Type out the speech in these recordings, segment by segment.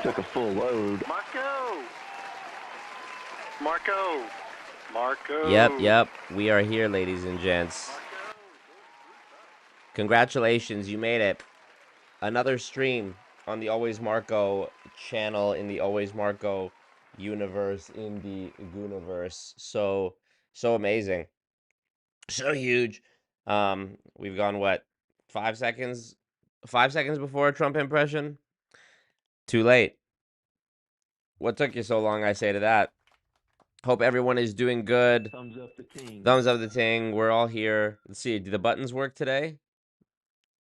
took a full load. Marco. Yep. We are here, ladies and gents. Congratulations, you made it. Another stream on the Always Marco channel in the Always Marco universe, in the Gooniverse. So amazing. So huge. We've gone, what, 5 seconds? 5 seconds before a Trump impression? Too late. What took you so long, I say to that? Hope everyone is doing good. Thumbs up the team. Thumbs up the ting. We're all here. Let's see. Do the buttons work today?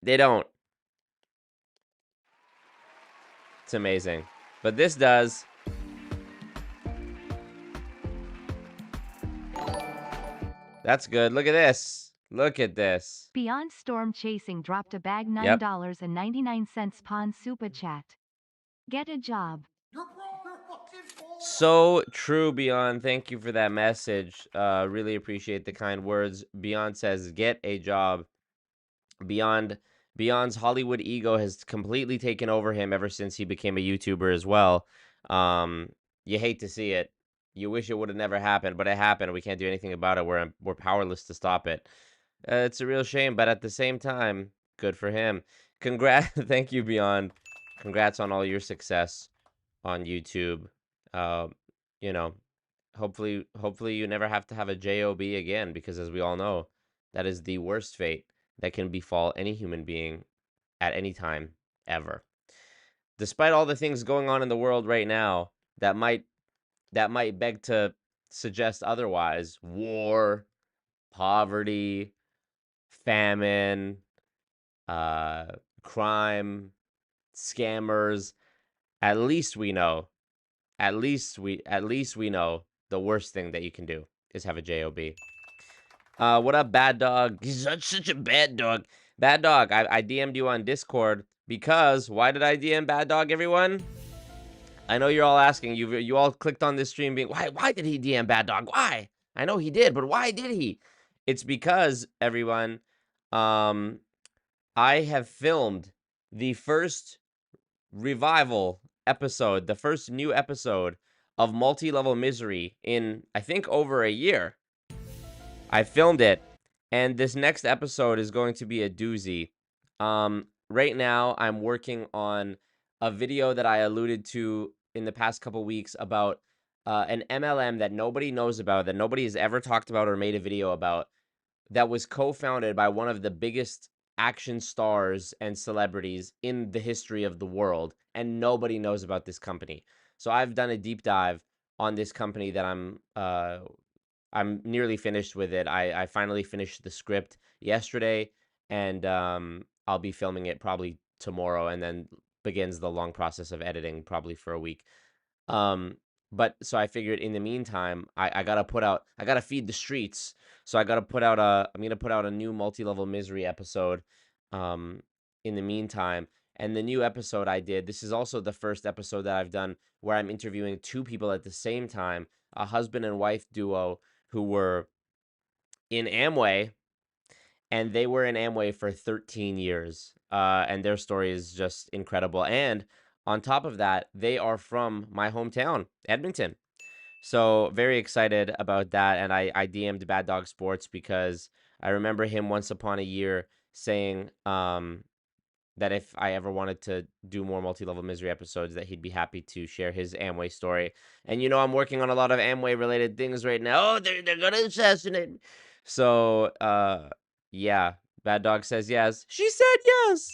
They don't. It's amazing. But this does. That's good. Look at this. Look at this. Beyond Storm Chasing dropped a bag $9.99 pawn super chat. Get a job. So true, Beyond. Thank you for that message. Really appreciate the kind words. Beyond says, get a job. Beyond's Hollywood ego has completely taken over him ever since he became a YouTuber as well. You hate to see it. You wish it would have never happened, but it happened. We can't do anything about it. We're powerless to stop it. It's a real shame, but at the same time, good for him. Congrats. Thank you, Beyond. Congrats on all your success on YouTube. You know, hopefully you never have to have a job again, because as we all know, that is the worst fate that can befall any human being at any time ever. Despite all the things going on in the world right now that might beg to suggest otherwise: war, poverty, famine, crime, scammers, at least we know the worst thing that you can do is have a job. What up, Bad Dog? He's such a bad dog. Bad Dog, I DM'd you on Discord because... Why did I DM Bad Dog, everyone? I know you're all asking. You all clicked on this stream being, why did he DM Bad Dog? Why? I know he did, but why did he? It's because, everyone, I have filmed the first revival episode, the first new episode of Multi-Level Misery in, I think, over a year. I filmed it, and this next episode is going to be a doozy. Right now, I'm working on a video that I alluded to in the past couple weeks about an MLM that nobody knows about, that nobody has ever talked about or made a video about, that was co-founded by one of the biggest action stars and celebrities in the history of the world, and nobody knows about this company. So I've done a deep dive on this company that I'm nearly finished with it. I finally finished the script yesterday, and I'll be filming it probably tomorrow, and then begins the long process of editing probably for a week. But so I figured in the meantime, I gotta feed the streets. So I'm gonna put out a new Multi-Level Misery episode in the meantime. And the new episode I did, this is also the first episode that I've done where I'm interviewing two people at the same time, a husband and wife duo who were in Amway, and they were in Amway for 13 years. And their story is just incredible. And on top of that, they are from my hometown, Edmonton. So very excited about that. And I DM'd Bad Dog Sports because I remember him once upon a year saying that if I ever wanted to do more Multi-Level Misery episodes, that he'd be happy to share his Amway story. And you know, I'm working on a lot of Amway related things right now. Oh, they're gonna assassinate me. So yeah, Bad Dog says yes. She said yes.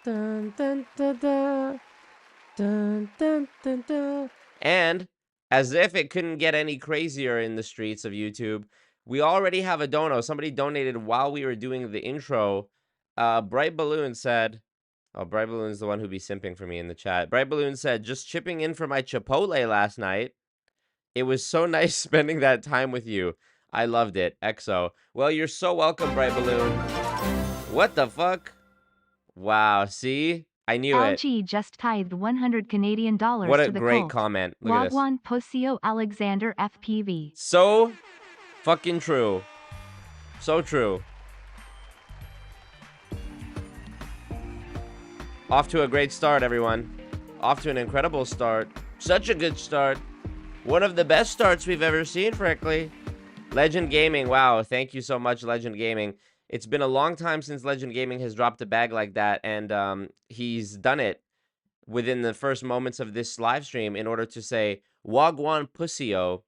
Dun, dun, dun, dun. Dun, dun, dun, dun. And as if it couldn't get any crazier in the streets of YouTube, we already have a dono. Somebody donated while we were doing the intro. Bright Balloon said, oh, Bright Balloon's the one who be simping for me in the chat. Bright Balloon said, just chipping in for my Chipotle last night. It was so nice spending that time with you. I loved it. EXO. Well, you're so welcome, Bright Balloon. What the fuck? Wow, see? I knew it. LG just tithed 100 Canadian dollars what to a the great cult. comment. Look at this. Wagwan Posio Alexander FPV. So fucking true. So true. Off to a great start, everyone. off to an incredible start. Such a good start. One of the best starts we've ever seen, frankly. Legend Gaming, wow, thank you so much, Legend Gaming. It's been a long time since Legend Gaming has dropped a bag like that, and he's done it within the first moments of this live stream in order to say, Wagwan Pussyo,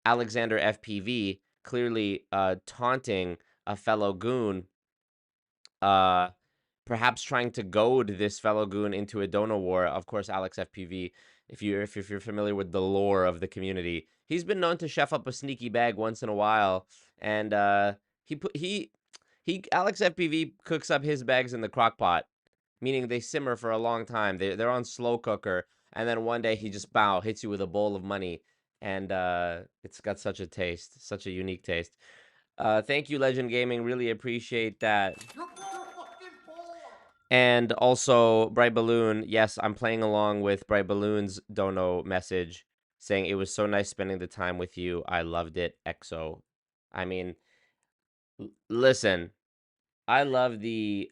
Alexander FPV, clearly taunting a fellow goon, perhaps trying to goad this fellow goon into a Dono war. Of course, Alex FPV, if you're familiar with the lore of the community, he's been known to chef up a sneaky bag once in a while, and Alex FPV cooks up his bags in the crock pot, meaning they simmer for a long time. They're on slow cooker, and then one day he just hits you with a bowl of money, and it's got such a taste, such a unique taste. Thank you, Legend Gaming. Really appreciate that. And also, Bright Balloon. Yes, I'm playing along with Bright Balloon's Dono message saying it was so nice spending the time with you. I loved it. EXO. I mean, listen, I love the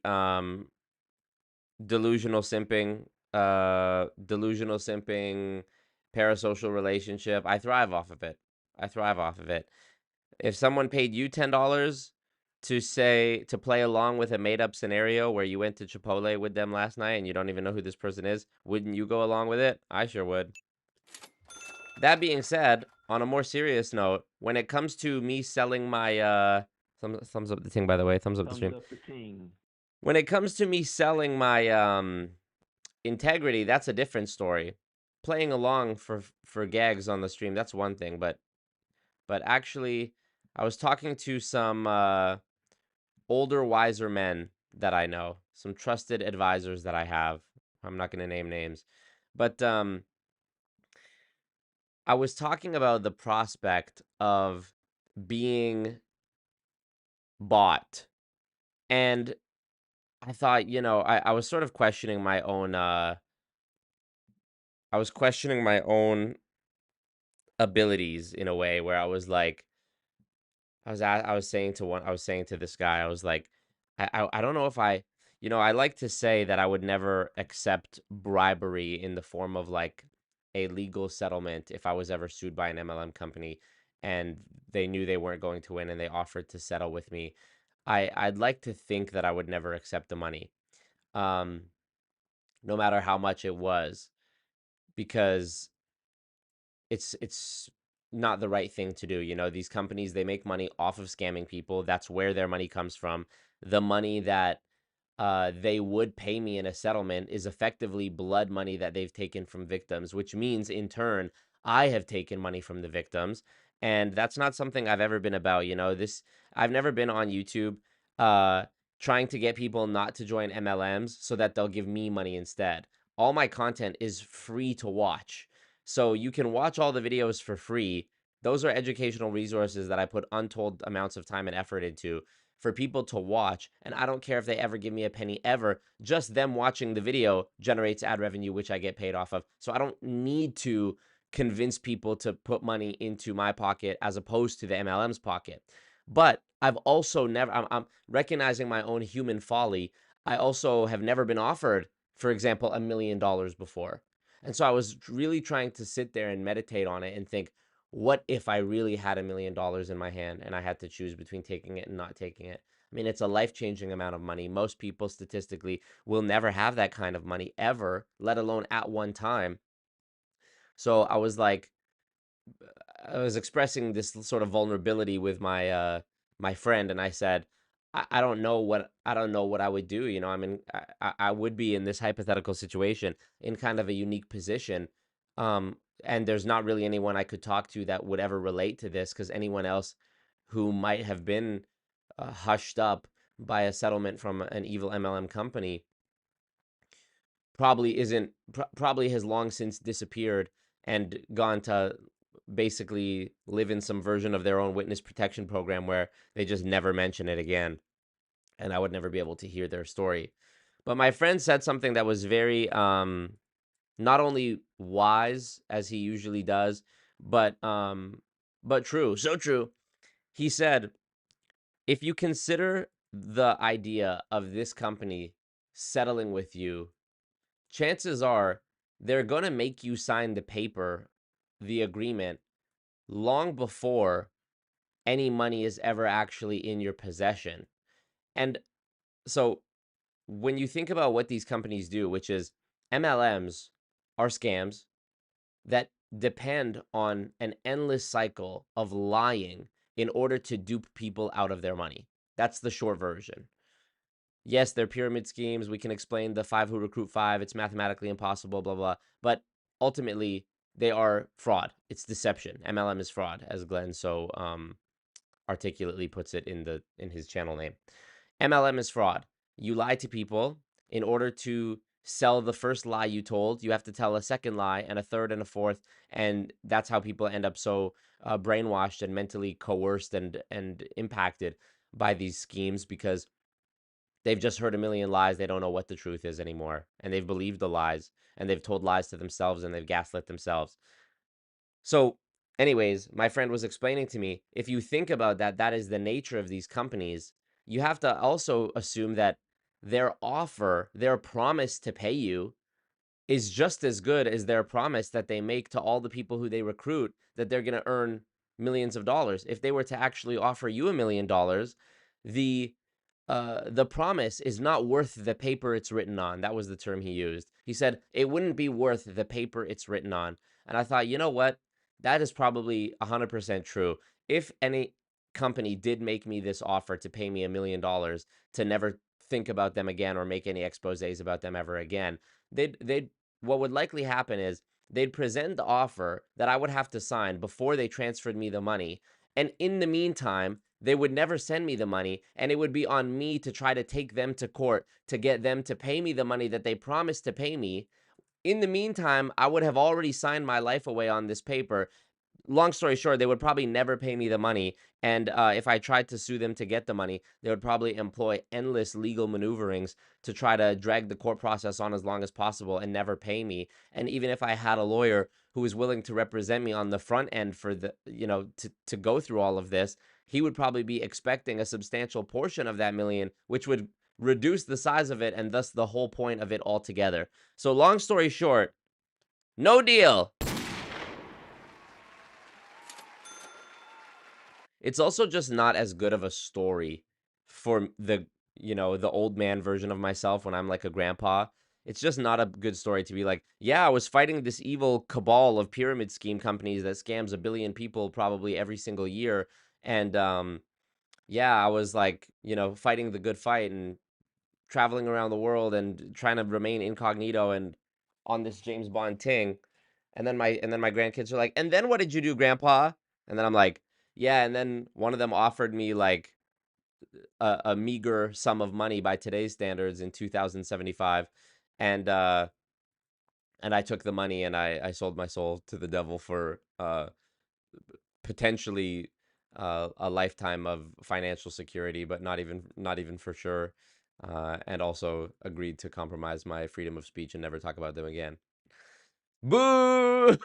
delusional simping, parasocial relationship. I thrive off of it. If someone paid you $10 to play along with a made-up scenario where you went to Chipotle with them last night and you don't even know who this person is, wouldn't you go along with it? I sure would. That being said, on a more serious note, when it comes to me selling my thumbs up the thing, by the way, thumbs up the stream. Thumbs up the ting. When it comes to me selling my integrity, that's a different story. Playing along for gags on the stream, that's one thing, but actually I was talking to some older, wiser men that I know, some trusted advisors that I have. I'm not going to name names, but I was talking about the prospect of being bought, and I thought, I was sort of questioning my own abilities in a way where I was like, I was saying to this guy, I was like, I don't know if I like to say that I would never accept bribery in the form of like a legal settlement if I was ever sued by an MLM company and they knew they weren't going to win and they offered to settle with me. I'd like to think that I would never accept the money, no matter how much it was, because it's not the right thing to do. These companies, they make money off of scamming people. That's where their money comes from. The money that they would pay me in a settlement is effectively blood money that they've taken from victims, which means in turn I have taken money from the victims, and that's not something I've ever been about. I've never been on YouTube trying to get people not to join MLMs so that they'll give me money instead. All my content is free to watch. So you can watch all the videos for free. Those are educational resources that I put untold amounts of time and effort into for people to watch. And I don't care if they ever give me a penny ever. Just them watching the video generates ad revenue, which I get paid off of. So I don't need to convince people to put money into my pocket as opposed to the MLM's pocket. But I've also I'm recognizing my own human folly. I also have never been offered, for example, $1 million before. And so I was really trying to sit there and meditate on it and think, what if I really had $1 million in my hand and I had to choose between taking it and not taking it? I mean, it's a life-changing amount of money. Most people statistically will never have that kind of money ever, let alone at one time. So I was expressing this sort of vulnerability with my friend, and I said, I don't know what I would do. I mean, I would be in this hypothetical situation in kind of a unique position. And there's not really anyone I could talk to that would ever relate to this, because anyone else who might have been hushed up by a settlement from an evil MLM company probably has long since disappeared and gone to basically live in some version of their own witness protection program where they just never mention it again, and I would never be able to hear their story. But my friend said something that was very not only wise, as he usually does, but true, so true. He said, if you consider the idea of this company settling with you, chances are they're going to make you sign the paper, the agreement, long before any money is ever actually in your possession. And so when you think about what these companies do, which is MLMs are scams that depend on an endless cycle of lying in order to dupe people out of their money. That's the short version. Yes, they're pyramid schemes. We can explain the 5 who recruit 5. It's mathematically impossible, blah, blah. But ultimately, they are fraud. It's deception. MLM is fraud, as Glenn so articulately puts it in his channel name. MLM is fraud. You lie to people in order to sell the first lie you told. You have to tell a second lie and a third and a fourth, and that's how people end up so brainwashed and mentally coerced and impacted by these schemes, because they've just heard a million lies. They don't know what the truth is anymore, and they've believed the lies, and they've told lies to themselves, and they've gaslit themselves. So anyways, my friend was explaining to me, if you think about that, that is the nature of these companies. You have to also assume that their offer, their promise to pay you is just as good as their promise that they make to all the people who they recruit, that they're going to earn millions of dollars. If they were to actually offer you $1 million, the promise is not worth the paper it's written on. That was the term he used. He said it wouldn't be worth the paper it's written on. And I thought, you know what? That is probably 100% true. If any company did make me this offer to pay me $1 million to never think about them again or make any exposés about them ever again, they'd what would likely happen is they'd present the offer that I would have to sign before they transferred me the money. And in the meantime, they would never send me the money, and it would be on me to try to take them to court to get them to pay me the money that they promised to pay me. In the meantime, I would have already signed my life away on this paper. Long story short, they would probably never pay me the money. And if I tried to sue them to get the money, they would probably employ endless legal maneuverings to try to drag the court process on as long as possible and never pay me. And even if I had a lawyer who was willing to represent me on the front end for the, to go through all of this, he would probably be expecting a substantial portion of that million, which would reduce the size of it and thus the whole point of it altogether. So long story short, no deal. It's also just not as good of a story for the old man version of myself when I'm like a grandpa. It's just not a good story to be like, yeah, I was fighting this evil cabal of pyramid scheme companies that scams 1 billion people probably every single year. And yeah, I was like, fighting the good fight and traveling around the world and trying to remain incognito and on this James Bond ting. And then my grandkids are like, and then what did you do, Grandpa? And then I'm like, yeah, and then one of them offered me like a meager sum of money by today's standards in 2075, and I took the money and I sold my soul to the devil for potentially a lifetime of financial security, but not even for sure, and also agreed to compromise my freedom of speech and never talk about them again. Boo!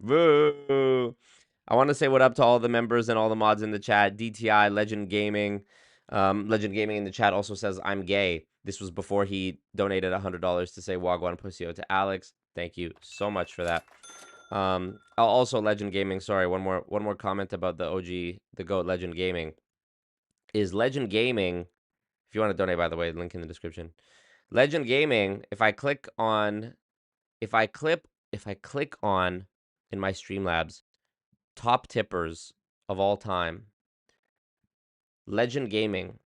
Boo! I want to say what up to all the members and all the mods in the chat. DTI, Legend Gaming. Legend Gaming in the chat also says, I'm gay. This was before he donated $100 to say Wagwan Pussyo to Alex. Thank you so much for that. Also, Legend Gaming, sorry, one more comment about the OG, the GOAT Legend Gaming. Is Legend Gaming, if you want to donate, by the way, link in the description. Legend Gaming, if I click on in my Streamlabs, top tippers of all time, Legend Gaming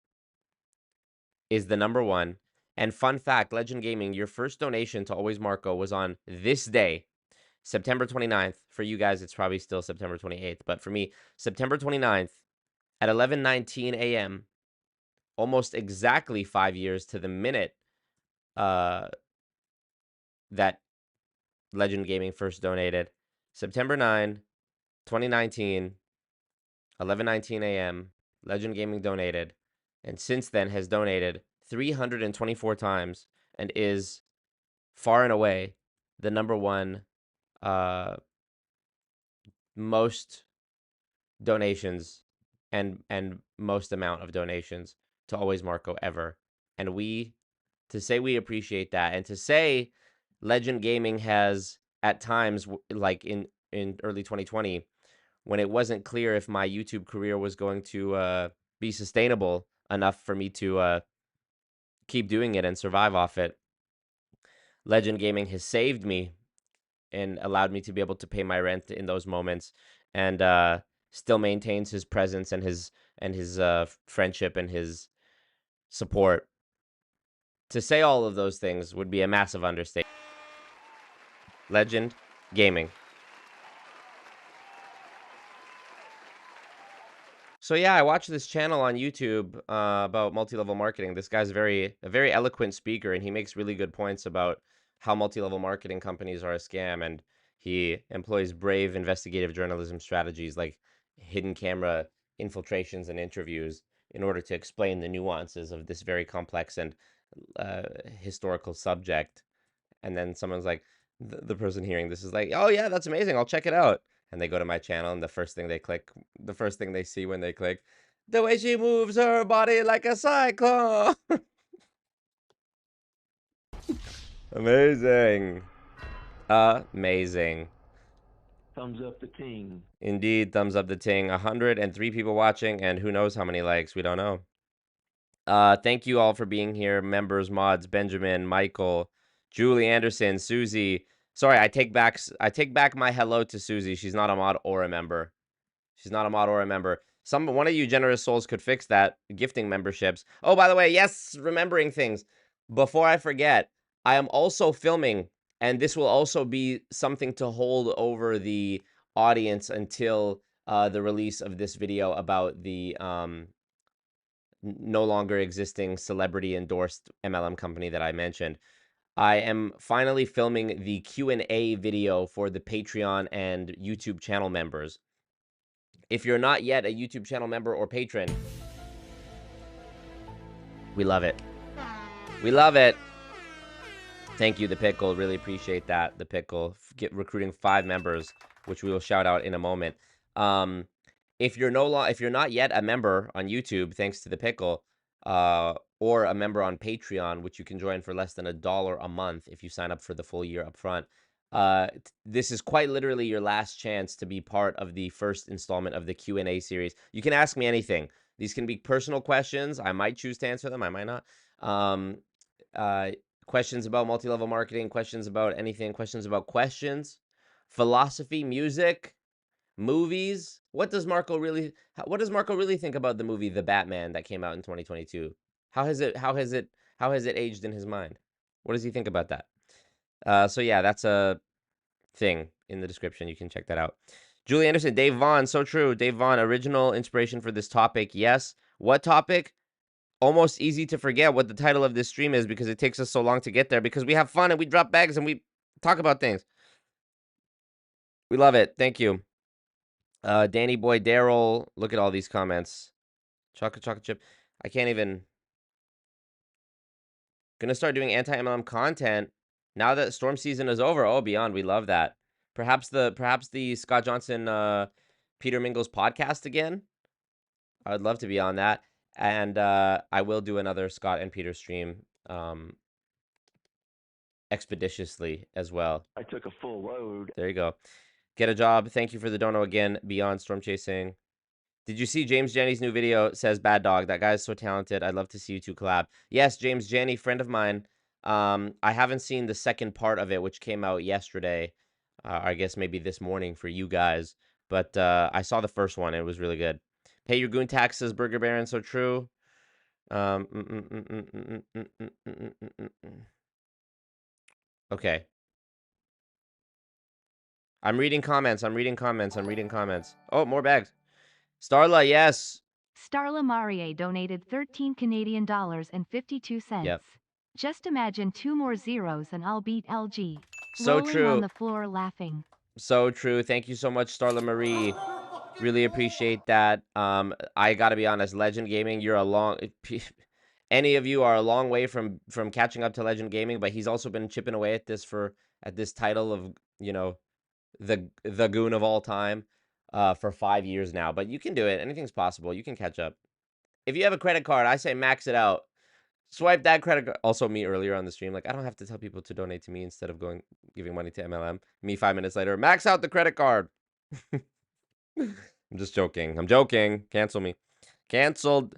is the number one. And fun fact, Legend Gaming, your first donation to Always Marco was on this day, September 29th. For you guys, it's probably still September 28th. But for me, September 29th at 11:19 a.m., almost exactly 5 years to the minute that Legend Gaming first donated. September 9, 2019, 11:19 a.m., Legend Gaming donated, and since then has donated 324 times and is far and away the number one most donations and most amount of donations to Always Marco ever. And to say we appreciate that, and to say Legend Gaming has at times, like in early 2020, when it wasn't clear if my YouTube career was going to be sustainable enough for me to keep doing it and survive off it. Legend Gaming has saved me and allowed me to be able to pay my rent in those moments, and still maintains his presence and his friendship and his support. To say all of those things would be a massive understatement. Legend Gaming. So yeah, I watched this channel on YouTube about multi-level marketing. This guy's a very eloquent speaker, and he makes really good points about how multi-level marketing companies are a scam, and he employs brave investigative journalism strategies like hidden camera infiltrations and interviews in order to explain the nuances of this very complex and historical subject. And then someone's like, the person hearing this is like, oh yeah, that's amazing, I'll check it out. And they go to my channel, and the first thing they see when they click, the way she moves her body like a cyclone. Amazing. Amazing. Thumbs up the ting. Indeed, thumbs up the ting. 103 people watching, and who knows how many likes, we don't know. Thank you all for being here, members, mods, Benjamin, Michael, Julie Anderson, Susie. Sorry, I take back my hello to Susie. She's not a mod or a member. She's not a mod or a member. One of you generous souls could fix that, gifting memberships. Oh, by the way, yes, remembering things. Before I forget, I am also filming, and this will also be something to hold over the audience until the release of this video about the no longer existing celebrity endorsed MLM company that I mentioned. I am finally filming the Q&A video for the Patreon and YouTube channel members. If you're not yet a YouTube channel member or patron, we love it. We love it. Thank you, The Pickle. Really appreciate that, The Pickle. Recruiting 5 members, which we will shout out in a moment. If you're not yet a member on YouTube, thanks to The Pickle, or a member on Patreon, which you can join for less than $1 a month if you sign up for the full year up front, this is quite literally your last chance to be part of the first installment of the Q&A series. You can ask me anything. These can be personal questions. I might choose to answer them. I might not. Questions about multi-level marketing, questions about anything, questions about philosophy, music, movies. What does Marco really think about the movie The Batman that came out in 2022? How has it aged in his mind? What does he think about that? So yeah, that's a thing in the description. You can check that out. Julie Anderson, Dave Vaughn, so true. Dave Vaughn, original inspiration for this topic. Yes. What topic? Almost easy to forget what the title of this stream is because it takes us so long to get there, because we have fun and we drop bags and we talk about things. We love it. Thank you. Danny Boy, Daryl, look at all these comments. Chocolate chip. I can't even. Gonna start doing anti-MLM content now that storm season is over. Oh, beyond, we love that. Perhaps the Scott Johnson, Peter Mingles podcast again. I would love to be on that. And I will do another Scott and Peter stream expeditiously as well. I took a full load. There you go. Get a job. Thank you for the dono again. Beyond storm chasing. Did you see James Janney's new video? Says Bad Dog. That guy is so talented. I'd love to see you two collab. Yes, James Janney, friend of mine. I haven't seen the second part of it, which came out yesterday. I guess maybe this morning for you guys. But I saw the first one. It was really good. Pay your goon taxes, Burger Baron. So true. Okay. I'm reading comments. Oh, more bags. Starla, yes. Starla Marie donated 13 Canadian dollars and 52 cents. Yep. Just imagine 2 more zeros and I'll beat LG. So Rolling true. on the floor laughing. So true. Thank you so much, Starla Marie. Really appreciate that. I gotta be honest, Legend Gaming, you're a long. Any of you are a long way from catching up to Legend Gaming, but he's also been chipping away at this title of, you know, the goon of all time, for 5 years now. But you can do it. Anything's possible. You can catch up. If you have a credit card, I say max it out. Swipe that credit card. Also, me earlier on the stream, like, I don't have to tell people to donate to me instead of giving money to MLM. Me 5 minutes later, max out the credit card. I'm just joking. I'm joking. Cancel me. Canceled.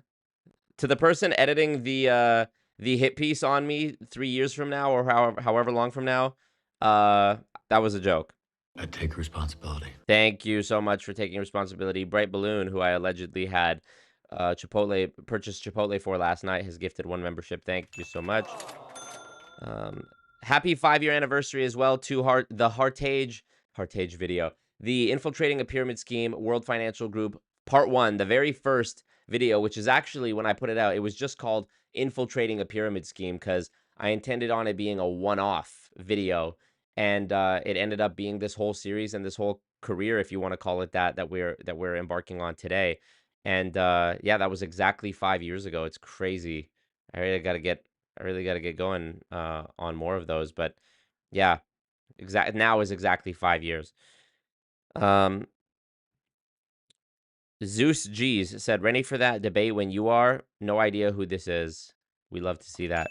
To the person editing the hit piece on me 3 years from now or however long from now, that was a joke. I take responsibility. Thank you so much for taking responsibility. Bright Balloon, who I allegedly had purchased Chipotle for last night, has gifted 1 membership. Thank you so much. Happy 5-year anniversary as well to the hartej video. The Infiltrating a Pyramid Scheme World Financial Group Part 1, the very first video, which is actually, when I put it out, it was just called Infiltrating a Pyramid Scheme because I intended on it being a one-off video, and it ended up being this whole series and this whole career, if you want to call it that we're embarking on today. And yeah, that was exactly 5 years ago. It's crazy. I really got to get going on more of those. But yeah, now is exactly 5 years. Zeus G's said, ready for that debate when you are? No idea who this is. We love to see that.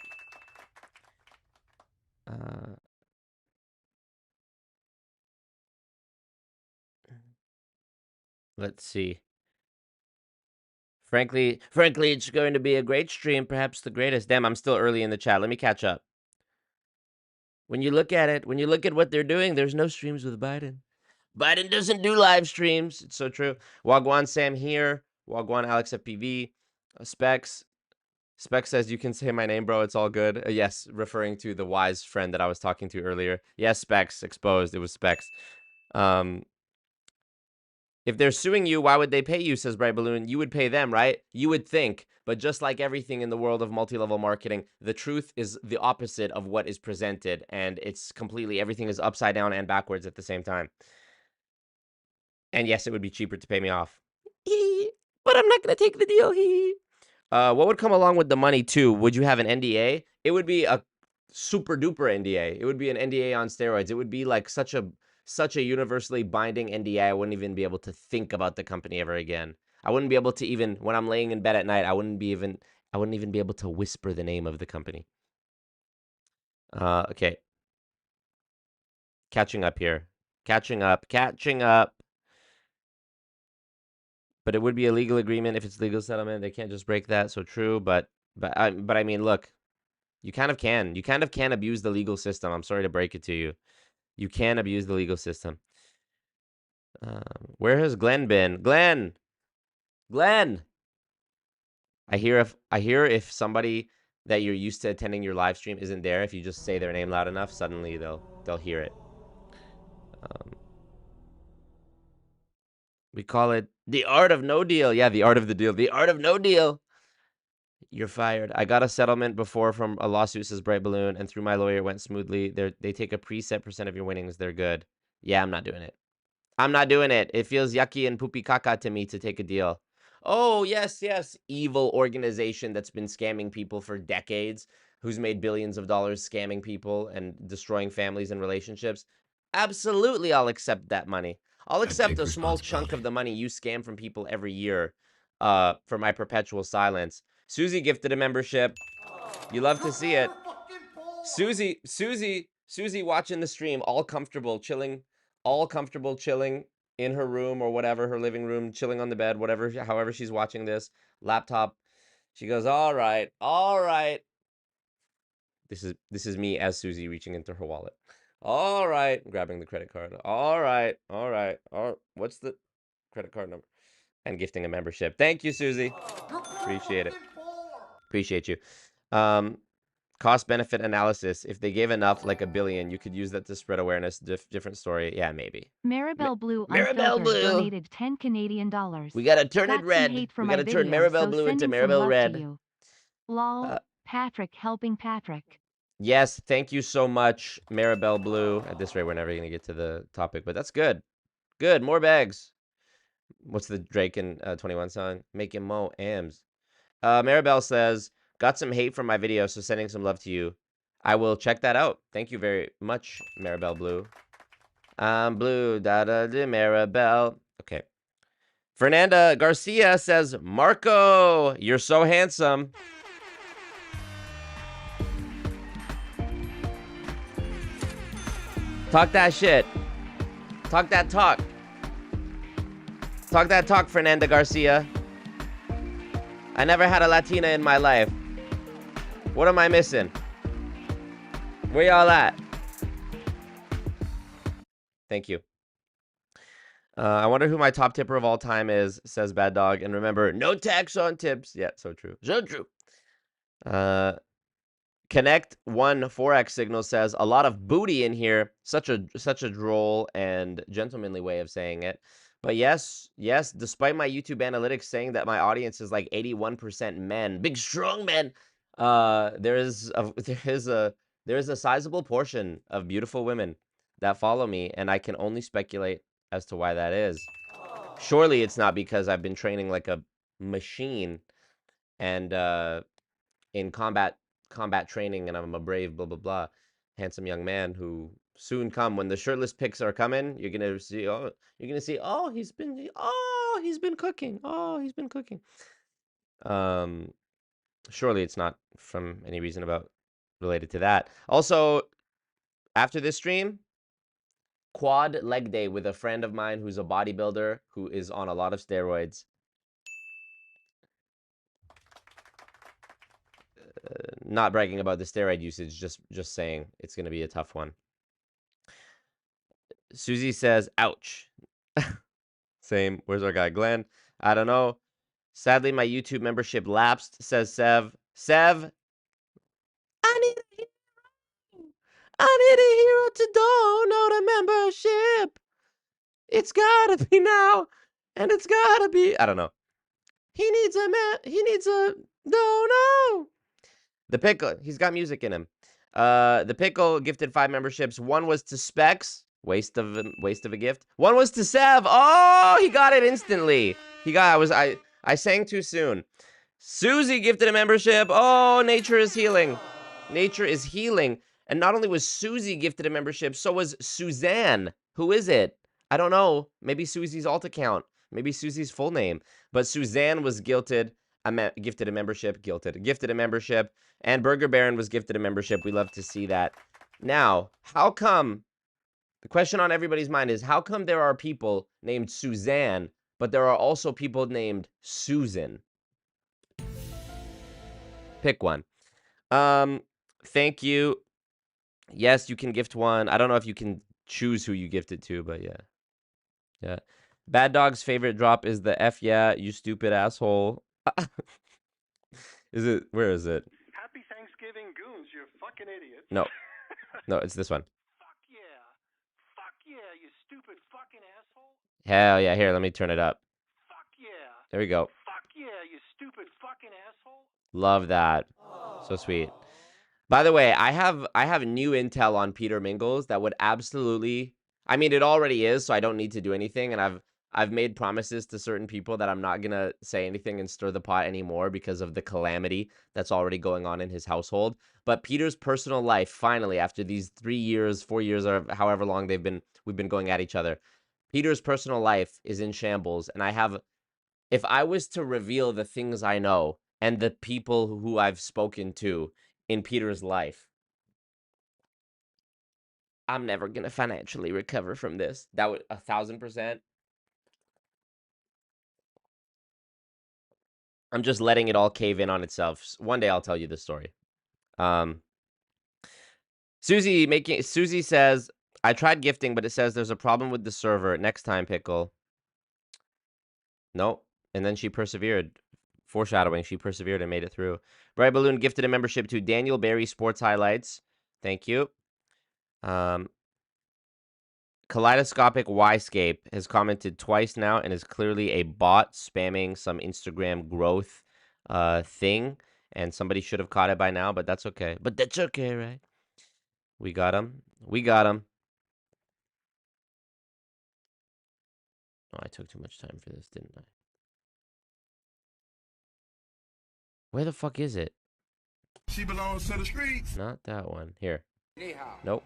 Let's see. Frankly, it's going to be a great stream, perhaps the greatest. Damn, I'm still early in the chat. Let me catch up. When you look at it, when you look at what they're doing, there's no streams with Biden. Biden doesn't do live streams. It's so true. Wagwan Sam here. Wagwan Alex FPV. Specs. Specs says, you can say my name, bro. It's all good. Yes, referring to the wise friend that I was talking to earlier. Yes, Specs. Exposed. It was Specs. If they're suing you, why would they pay you, says Bright Balloon. You would pay them, right? You would think. But just like everything in the world of multi-level marketing, the truth is the opposite of what is presented. And it's completely, everything is upside down and backwards at the same time. And yes, it would be cheaper to pay me off. But I'm not going to take the deal. What would come along with the money, too? Would you have an NDA? It would be a super duper NDA. It would be an NDA on steroids. It would be like such a universally binding NDA. I wouldn't even be able to think about the company ever again. I wouldn't be able to even, when I'm laying in bed at night, I wouldn't even be able to whisper the name of the company. Okay. Catching up here. Catching up. But it would be a legal agreement if it's legal settlement. They can't just break that. So true. But I mean, look, you kind of can. You kind of can abuse the legal system. I'm sorry to break it to you. You can abuse the legal system. Where has Glenn been? Glenn. I hear if somebody that you're used to attending your live stream isn't there, if you just say their name loud enough, suddenly they'll hear it. We call it the art of no deal. Yeah, the art of the deal. The art of no deal. You're fired. I got a settlement before from a lawsuit, says Bright Balloon, and through my lawyer it went smoothly. They take a preset percent of your winnings. They're good. Yeah, I'm not doing it. It feels yucky and poopy caca to me to take a deal. Oh, yes. Evil organization that's been scamming people for decades, who's made billions of dollars scamming people and destroying families and relationships. Absolutely, I'll accept that money. I'll accept a small chunk of the money you scam from people every year for my perpetual silence. Susie gifted a membership. You love to see it. Susie watching the stream, all comfortable chilling in her room or whatever, her living room, chilling on the bed, whatever, however she's watching this, laptop. She goes, all right. This is me as Susie reaching into her wallet. All right, grabbing the credit card. All right. What's the credit card number? And gifting a membership. Thank you, Susie. Appreciate it. Appreciate you. Cost benefit analysis. If they gave enough, like $1 billion, you could use that to spread awareness. Different story. Yeah, maybe. Maribel Blue Unfiltered donated 10 Canadian dollars. We gotta turn it red. We gotta turn Maribel Blue into Maribel Red. Lol. Patrick helping Patrick. Yes, thank you so much, Maribel Blue. At this rate, we're never gonna get to the topic, but that's good. Good, more bags. What's the Drake and 21 song? Making mo ams. Maribel says, got some hate from my video, so sending some love to you. I will check that out. Thank you very much, Maribel Blue. I'm blue, da-da-da, Maribel. Okay. Fernanda Garcia says, Marco, you're so handsome. Talk that shit. Talk that talk. Talk that talk, Fernanda Garcia. I never had a Latina in my life. What am I missing? Where y'all at? Thank you. I wonder who my top tipper of all time is, says Bad Dog. And remember, no tax on tips. Yeah, so true. So true. Connect 1 4x signal says a lot of booty in here. Such a droll and gentlemanly way of saying it. But yes, despite my YouTube analytics saying that my audience is like 81% men, big strong men, there is a sizable portion of beautiful women that follow me, and I can only speculate as to why that is. Surely it's not because I've been training like a machine and in combat training, and I'm a brave blah blah blah handsome young man who soon come when the shirtless pics are coming. You're gonna see he's been cooking. Surely it's not from any reason about related to that. Also, after this stream, quad leg day with a friend of mine who's a bodybuilder who is on a lot of steroids. Not bragging about the steroid usage, just saying it's going to be a tough one. Susie says, ouch. Same. Where's our guy, Glenn? I don't know. Sadly, my YouTube membership lapsed, says Sev. Sev, I need a hero to download a membership. It's gotta be now, and it's gotta be. I don't know. He needs a no. The Pickle, he's got music in him. The Pickle gifted 5 memberships. 1 was to Specs, waste of a gift. 1 was to Sev. Oh, he got it instantly. I sang too soon. Susie gifted a membership. Oh, nature is healing. Nature is healing. And not only was Susie gifted a membership, so was Suzanne. Who is it? I don't know. Maybe Susie's alt account. Maybe Susie's full name. But Suzanne was gifted a membership. And Burger Baron was gifted a membership. We love to see that. Now, how come, the question on everybody's mind is, how come there are people named Suzanne, but there are also people named Susan? Pick one. Thank you. Yes, you can gift 1. I don't know if you can choose who you gift it to, but yeah. Yeah. Bad Dog's favorite drop is the F yeah, you stupid asshole. Where is it? Happy Thanksgiving, goons, you fucking idiots. No, it's this one. Fuck yeah, you stupid fucking asshole. Hell yeah, here, let me turn it up. Fuck yeah. There we go. Fuck yeah, you stupid fucking asshole. Love that. So sweet. By the way, I have new intel on Peter Mingles that would absolutely, I mean, it already is, so I don't need to do anything, and I've made promises to certain people that I'm not going to say anything and stir the pot anymore because of the calamity that's already going on in his household. But Peter's personal life, finally, after these 3 years, 4 years, or however long we've been going at each other, Peter's personal life is in shambles. And if I was to reveal the things I know and the people who I've spoken to in Peter's life, I'm never going to financially recover from this. That would 1,000%. I'm just letting it all cave in on itself. One day I'll tell you the story. Susie says, I tried gifting, but it says there's a problem with the server. Next time, Pickle. Nope. And then she persevered. Foreshadowing. She persevered and made it through. Bright Balloon gifted a membership to Daniel Berry Sports Highlights. Thank you. Kaleidoscopic Yscape has commented twice now and is clearly a bot spamming some Instagram growth thing. And somebody should have caught it by now, but that's okay. But that's okay, right? We got him. Oh, I took too much time for this, didn't I? Where the fuck is it? She belongs to the streets. Not that one. Here. Nope.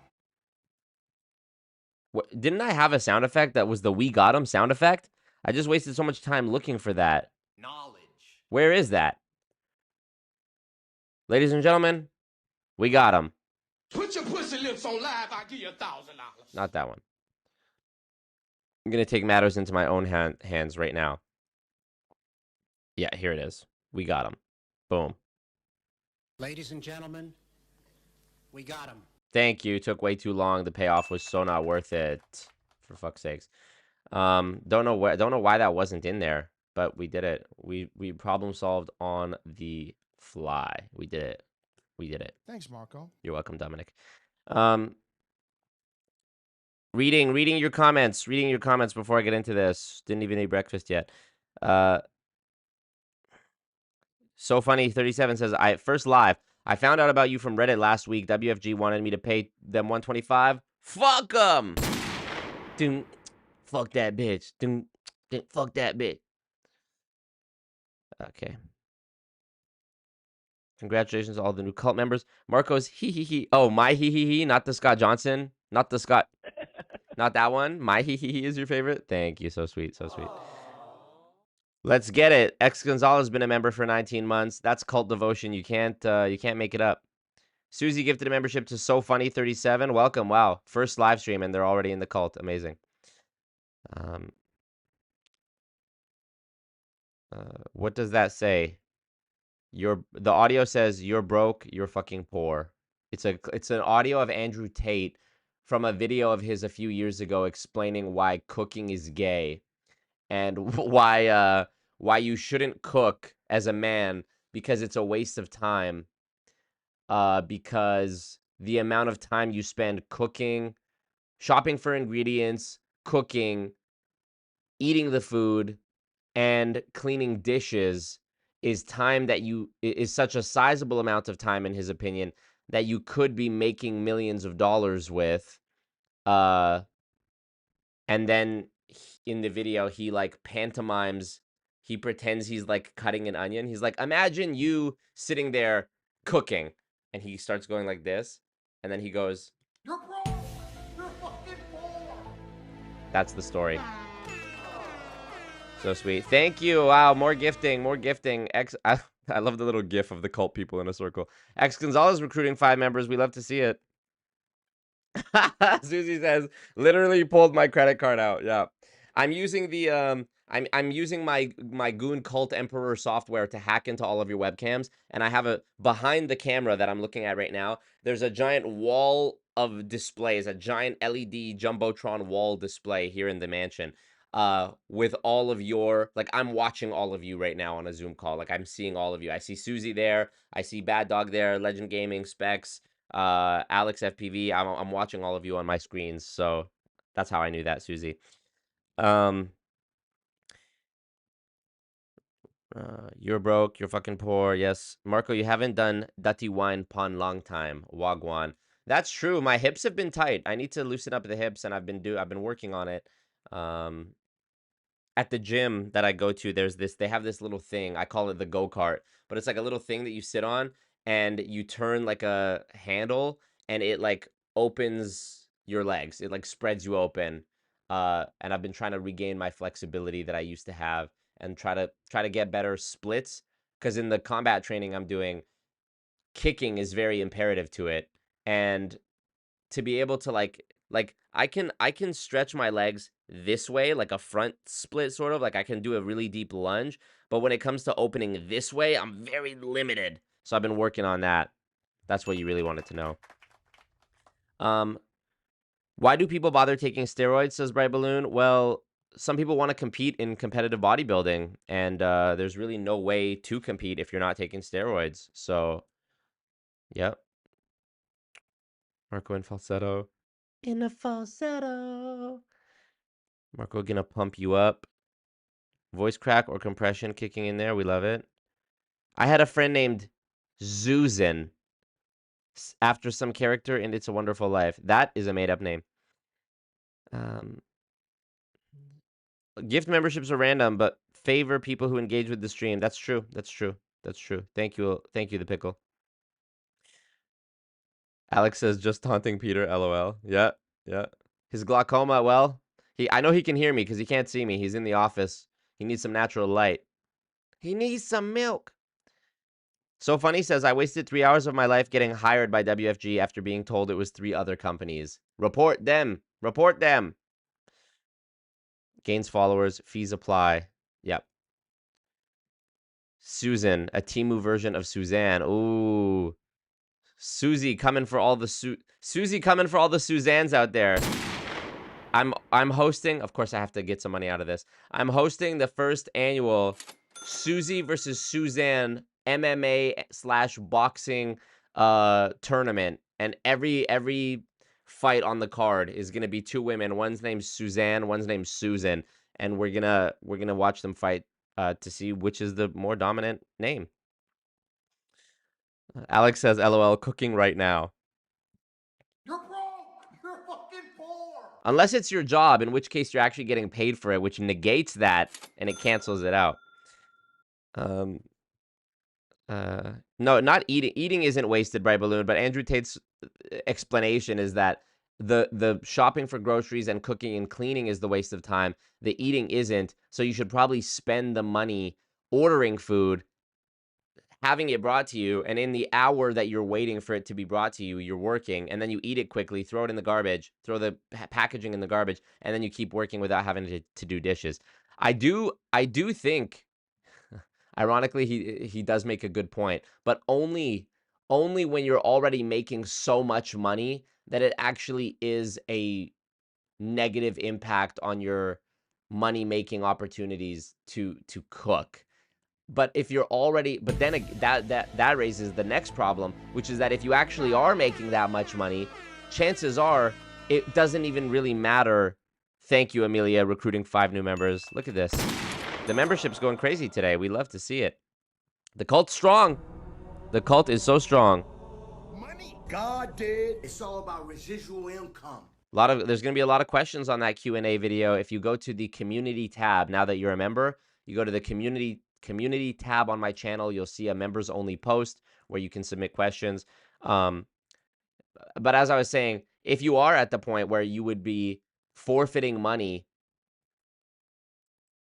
What, didn't I have a sound effect that was the "we got him" sound effect? I just wasted so much time looking for that. Knowledge. Where is that? Ladies and gentlemen, we got him. Put your pussy lips on live, I'll give you $1,000. Not that one. I'm going to take matters into my own hands right now. Yeah, here it is. We got him. Boom. Ladies and gentlemen, we got him. Thank you. Took way too long. The payoff was so not worth it. For fuck's sakes. Don't know why that wasn't in there, but we did it. We problem solved on the fly. We did it. We did it. Thanks, Marco. You're welcome, Dominic. Reading your comments. Reading your comments before I get into this. Didn't even eat breakfast yet. So funny 37 says, first live. I found out about you from Reddit last week. WFG wanted me to pay them $125. Fuck them. Dude, fuck that bitch. Dude, fuck that bitch. Okay. Congratulations to all the new cult members. Marco's he. Oh, my he. Not the Scott Johnson. Not the Scott. Not that one. My he is your favorite. Thank you. So sweet. So sweet. Let's get it. X Gonzalez has been a member for 19 months. That's cult devotion. You can't make it up. Susie gifted a membership to So Funny 37. Welcome. Wow. First live stream and they're already in the cult. Amazing. What does that say? The audio says you're broke, you're fucking poor. It's an audio of Andrew Tate from a video of his a few years ago explaining why cooking is gay and why you shouldn't cook as a man because it's a waste of time. Because the amount of time you spend cooking, shopping for ingredients, cooking, eating the food, and cleaning dishes is time that is such a sizable amount of time, in his opinion, that you could be making millions of dollars with. And then in the video, he like pantomimes, he pretends he's like cutting an onion. He's like, imagine you sitting there cooking. And he starts going like this. And then he goes, You're broke. You're fucking poor. That's the story. So sweet. Thank you. Wow, more gifting, more gifting. I love the little gif of the cult people in a circle. X Gonzalez recruiting 5 members. We love to see it. Susie says, literally pulled my credit card out. Yeah. I'm using the I'm using my Goon Cult Emperor software to hack into all of your webcams, and I have a behind the camera that I'm looking at right now. There's a giant wall of displays, a giant LED jumbotron wall display here in the mansion. With all of your, like, I'm watching all of you right now on a Zoom call. Like, I'm seeing all of you. I see Susie there. I see Bad Dog there, Legend Gaming, Specs, Alex FPV. I'm watching all of you on my screens. So that's how I knew that, Susie. You're broke. You're fucking poor. Yes. Marco, you haven't done Dati Wine Pon long time. Wagwan. That's true. My hips have been tight. I need to loosen up the hips, and I've been working on it. At the gym that I go to, they have this little thing. I call it the go-kart, but it's like a little thing that you sit on and you turn like a handle and it like opens your legs. It like spreads you open. And I've been trying to regain my flexibility that I used to have and try to get better splits, because in the combat training I'm doing, kicking is very imperative to it. And to be able to like I can stretch my legs this way, like a front split sort of, like I can do a really deep lunge, but when it comes to opening this way, I'm very limited. So I've been working on that. That's what you really wanted to know. Why do people bother taking steroids, says Bright Balloon? Well, some people want to compete in competitive bodybuilding, and there's really no way to compete if you're not taking steroids. So, yep. Marco in falsetto. In a falsetto. Marco gonna pump you up. Voice crack or compression kicking in there. We love it. I had a friend named Zuzan after some character in It's a Wonderful Life. That is a made-up name. Gift memberships are random, but favor people who engage with the stream. That's true. That's true. That's true. Thank you. Thank you, the pickle. Alex says, just taunting Peter, LOL. Yeah, yeah. His glaucoma, well, I know he can hear me because he can't see me. He's in the office. He needs some natural light. He needs some milk. So Funny says, I wasted 3 hours of my life getting hired by WFG after being told it was 3 other companies. Report them. Report them. Gains followers. Fees apply. Yep. Susan. A Temu version of Suzanne. Ooh. Susie coming for all the Susie coming for all the Suzannes out there. I'm hosting. Of course, I have to get some money out of this. I'm hosting the first annual Susie versus Suzanne MMA/boxing tournament, and every fight on the card is gonna be 2 women. One's named Suzanne, one's named Susan, and we're gonna watch them fight to see which is the more dominant name. Alex says, "LOL, cooking right now." You're broke. You're fucking poor. Unless it's your job, in which case you're actually getting paid for it, which negates that and it cancels it out. No, not eating. Eating isn't wasted, Bright Balloon, but Andrew Tate's explanation is that the shopping for groceries and cooking and cleaning is the waste of time. The eating isn't, so you should probably spend the money ordering food, having it brought to you, and in the hour that you're waiting for it to be brought to you, you're working, and then you eat it quickly, throw it in the garbage, throw the packaging in the garbage, and then you keep working without having to do dishes. I do think, ironically, he does make a good point, but only when you're already making so much money that it actually is a negative impact on your money making opportunities to cook. But if you're already, but then that raises the next problem, which is that if you actually are making that much money, chances are it doesn't even really matter. Thank you, Amelia, recruiting 5 new members. Look at this. The membership's going crazy today. We love to see it. The cult's strong. The cult is so strong. Money. God did. It's all about residual income. There's going to be a lot of questions on that Q&A video. If you go to the community tab, now that you're a member, you go to the community tab on my channel, you'll see a members only post where you can submit questions. But as I was saying, if you are at the point where you would be forfeiting money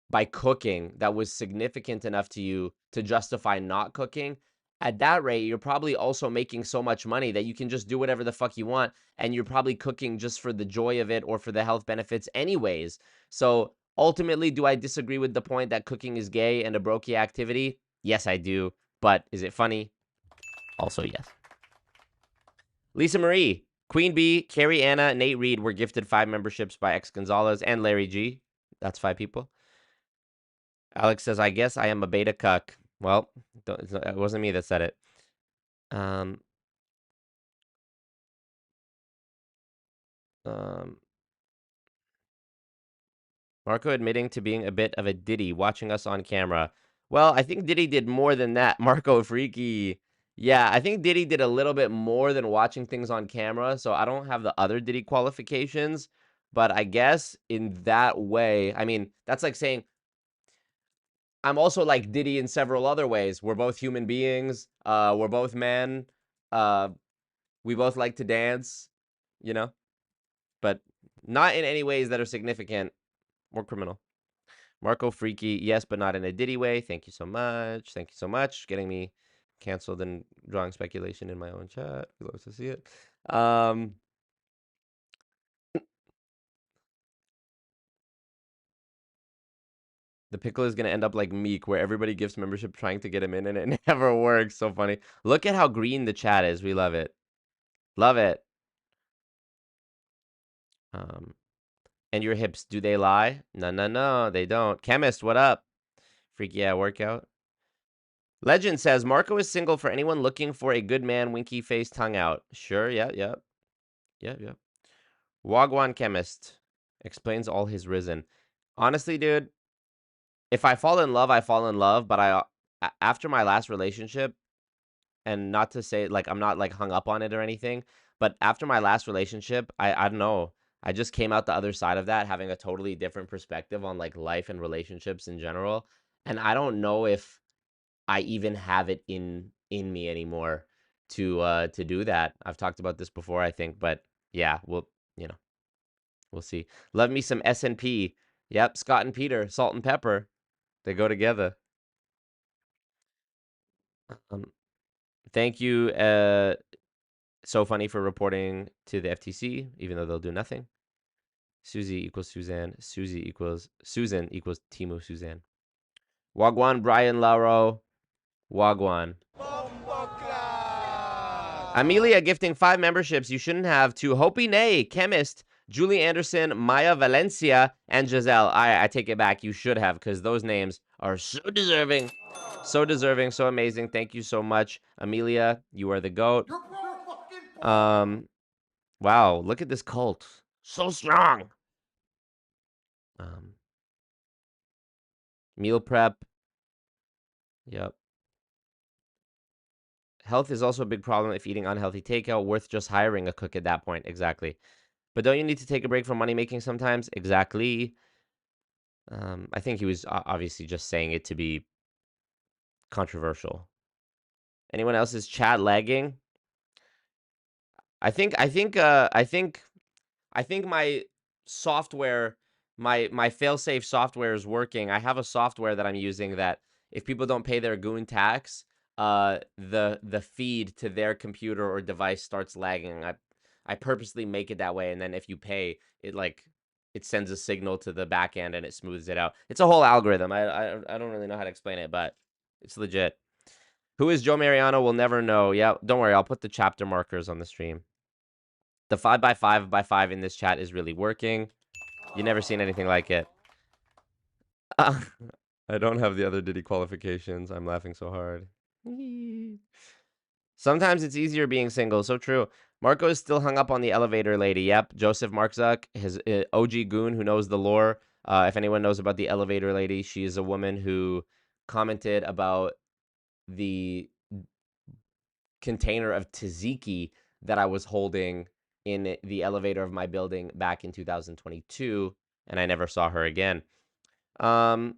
by cooking that was significant enough to you to justify not cooking, at that rate, you're probably also making so much money that you can just do whatever the fuck you want, and you're probably cooking just for the joy of it or for the health benefits anyways. So ultimately, do I disagree with the point that cooking is gay and a brokey activity? Yes, I do. But is it funny? Also, yes. Lisa Marie, Queen Bee, Carrie Anna, Nate Reed were gifted 5 memberships by X Gonzalez and Larry G. That's 5 people. Alex says, I guess I am a beta cuck. Well, it wasn't me that said it. Marco admitting to being a bit of a Diddy, watching us on camera. Well, I think Diddy did more than that. Marco Freaky. Yeah, I think Diddy did a little bit more than watching things on camera, so I don't have the other Diddy qualifications. But I guess in that way, I mean, that's like saying, I'm also like Diddy in several other ways. We're both human beings. We're both men. We both like to dance, you know, but not in any ways that are significant or criminal. Marco Freaky, yes, but not in a Diddy way. Thank you so much. Thank you so much. Getting me canceled and drawing speculation in my own chat. We love to see it. The pickle is going to end up like Meek, where everybody gives membership trying to get him in, and it never works. So funny. Look at how green the chat is. We love it. Love it. And your hips, do they lie? No, they don't. Chemist, what up? Freaky yeah, workout. Legend says, Marco is single for anyone looking for a good man, winky face, tongue out. Sure, yeah. Wagwan Chemist explains all his risen. Honestly, dude, if I fall in love, I fall in love. But after my last relationship, and not to say, like, I'm not, like, hung up on it or anything, but after my last relationship, I don't know. I just came out the other side of that, having a totally different perspective on, like, life and relationships in general. And I don't know if I even have it in me anymore to do that. I've talked about this before, I think, but yeah, we'll see. Love me some S&P. Yep, Scott and Peter, salt and pepper. They go together. Thank you, So Funny, for reporting to the FTC, even though they'll do nothing. Susie equals Suzanne. Susie equals Susan equals Timu Suzanne. Wagwan Brian Lauro. Wagwan. Amelia gifting 5 memberships you shouldn't have to Hopi Nay, Chemist, Julie Anderson, Maya Valencia, and Giselle. I take it back. You should have, because those names are so deserving. So deserving, so amazing. Thank you so much, Amelia. You are the GOAT. Wow, look at this cult. So strong. Meal prep. Yep. Health is also a big problem if eating unhealthy takeout. Worth just hiring a cook at that point. Exactly. But don't you need to take a break from money making sometimes? Exactly. I think he was obviously just saying it to be controversial. Anyone else's chat lagging? I think my software, my failsafe software is working. I have a software that I'm using that if people don't pay their goon tax, the feed to their computer or device starts lagging. I purposely make it that way, and then if you pay, it sends a signal to the back end and it smooths it out. It's a whole algorithm. I don't really know how to explain it, but it's legit. Who is Joe Mariano? We'll never know. Yeah, don't worry. I'll put the chapter markers on the stream. The 5x5x5 in this chat is really working. You've never seen anything like it. I don't have the other Diddy qualifications. I'm laughing so hard. Sometimes it's easier being single. So true. Marco is still hung up on the elevator lady. Yep. Joseph Markzuk, his OG goon who knows the lore. If anyone knows about the elevator lady, she is a woman who commented about the container of tzatziki that I was holding in the elevator of my building back in 2022, and I never saw her again. On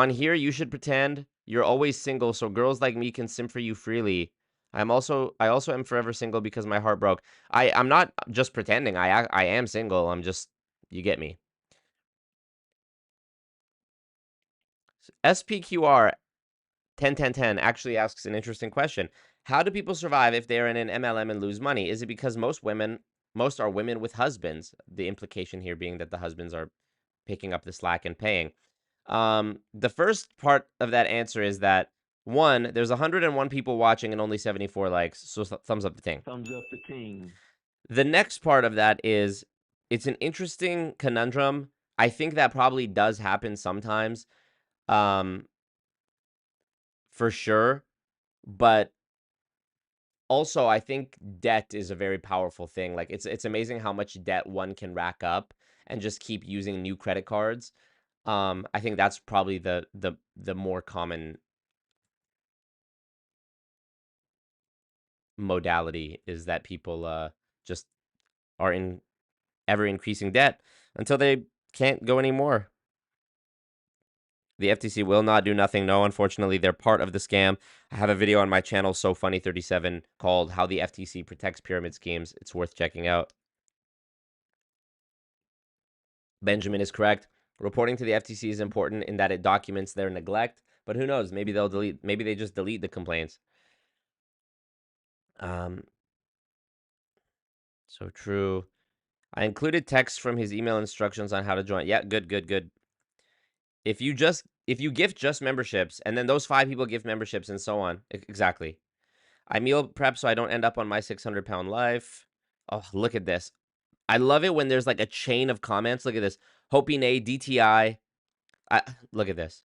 here, you should pretend you're always single so girls like me can simp for you freely. I also am forever single because my heart broke. I'm not just pretending. I am single. I'm just, you get me. SPQR 101010 actually asks an interesting question. How do people survive if they are in an MLM and lose money? Is it because most are women with husbands? The implication here being that the husbands are picking up the slack and paying. The first part of that answer is that, one, there's 101 people watching and only 74 likes, so thumbs up the thing. Thumbs up the team. The next part of that is, it's an interesting conundrum. I think that probably does happen sometimes, for sure. But also, I think debt is a very powerful thing. Like, it's amazing how much debt one can rack up and just keep using new credit cards. I think that's probably the more common modality, is that people just are in ever increasing debt until they can't go anymore. The FTC will not do nothing. No, unfortunately, they're part of the scam. I have a video on my channel, So Funny 37, called How the FTC Protects Pyramid Schemes. It's worth checking out. Benjamin is correct. Reporting to the FTC is important in that it documents their neglect, but who knows? Maybe they just delete the complaints. So true. I included text from his email instructions on how to join. Yeah, good. If you gift just memberships, and then those 5 people gift memberships and so on. Exactly. I meal prep so I don't end up on my 600-pound life. Oh, look at this. I love it when there's like a chain of comments. Look at this. Hopi Nay, DTI. Look at this.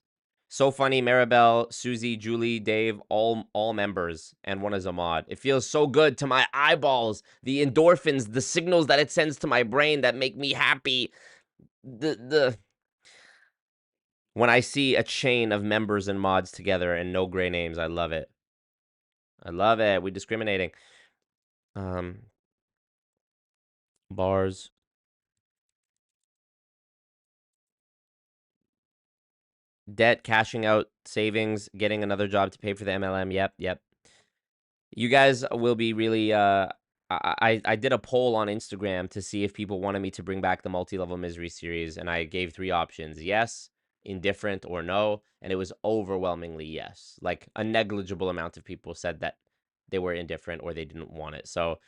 So Funny, Maribel, Susie, Julie, Dave, all members, and one is a mod. It feels so good to my eyeballs. The endorphins, the signals that it sends to my brain that make me happy. When I see a chain of members and mods together and no gray names, I love it. I love it. We're discriminating. Bars. Debt, cashing out savings, getting another job to pay for the MLM. Yep. You guys will be really... I did a poll on Instagram to see if people wanted me to bring back the multi-level misery series, and I gave 3 options. Yes, indifferent, or no, and it was overwhelmingly yes. Like, a negligible amount of people said that they were indifferent or they didn't want it. So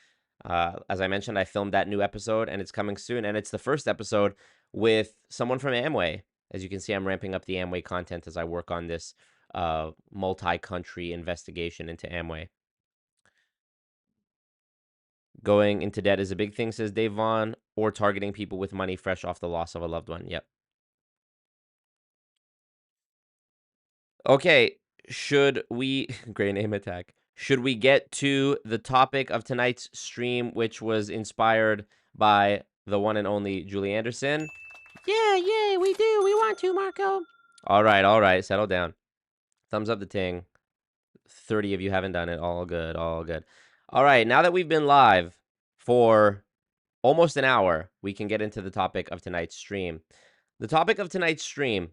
as I mentioned, I filmed that new episode and it's coming soon. And it's the first episode with someone from Amway. As you can see, I'm ramping up the Amway content as I work on this multi-country investigation into Amway. Going into debt is a big thing, says Dave Vaughn, or targeting people with money fresh off the loss of a loved one. Yep. Okay, should we... Great name attack. Should we get to the topic of tonight's stream, which was inspired by the one and only Julie Anderson? Yeah, we do. We want to, Marco. All right. Settle down. Thumbs up the ting. 30 of you haven't done it. All good. All right, now that we've been live for almost an hour, we can get into the topic of tonight's stream. The topic of tonight's stream,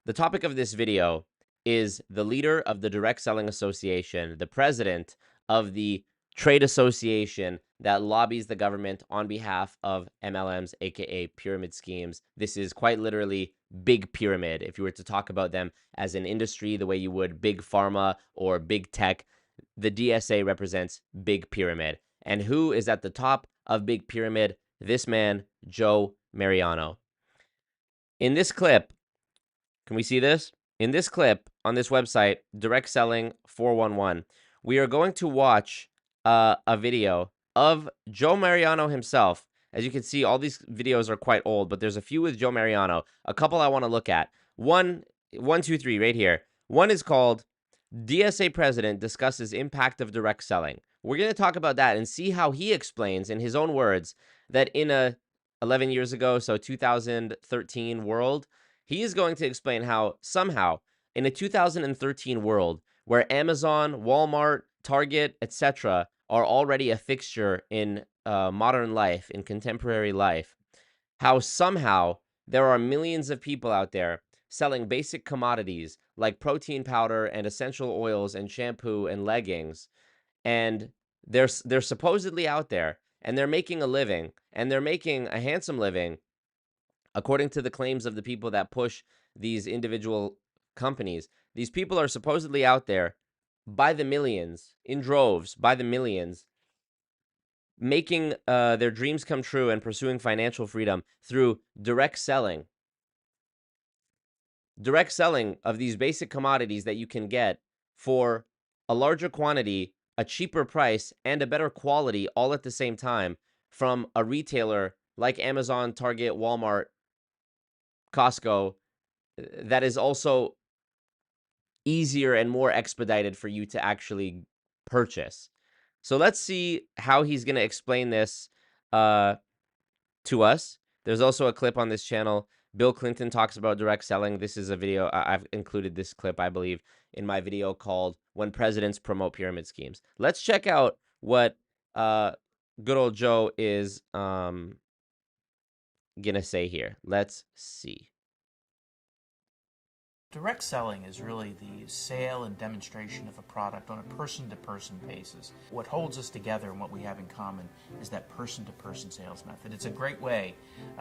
the topic of this video, is the leader of the Direct Selling Association, the president of the trade association that lobbies the government on behalf of MLMs, aka pyramid schemes. This is quite literally big pyramid. If you were to talk about them as an industry the way you would big pharma or big tech, the DSA represents big pyramid. And who is at the top of big pyramid? This man, Joe Mariano. In this clip, can we see this? In this clip on this website, Direct Selling 411, we are going to watch a video of Joe Mariano himself. As you can see, all these videos are quite old, but there's a few with Joe Mariano. A couple I want to look at. One, two, three, right here. One is called DSA President Discusses Impact of Direct Selling. We're going to talk about that and see how he explains in his own words that in a 11 years ago, so 2013 world, he is going to explain how somehow in a 2013 world where Amazon, Walmart, Target, etc. are already a fixture in modern life, in contemporary life, how somehow there are millions of people out there selling basic commodities like protein powder and essential oils and shampoo and leggings, and they're supposedly out there and they're making a living, and they're making a handsome living according to the claims of the people that push these individual companies. These people are supposedly out there by the millions, in droves, by the millions, making their dreams come true and pursuing financial freedom through direct selling. Direct selling of these basic commodities that you can get for a larger quantity, a cheaper price, and a better quality all at the same time from a retailer like Amazon, Target, Walmart, Costco, that is also easier and more expedited for you to actually purchase. So let's see how he's going to explain this to us. There's also a clip on this channel. Bill Clinton talks about direct selling. This is a video. I've included this clip, I believe, in my video called When Presidents Promote Pyramid Schemes. Let's check out what good old Joe is going to say here. Let's see. Direct selling is really the sale and demonstration of a product on a person-to-person basis. What holds us together and what we have in common is that person-to-person sales method. It's a great way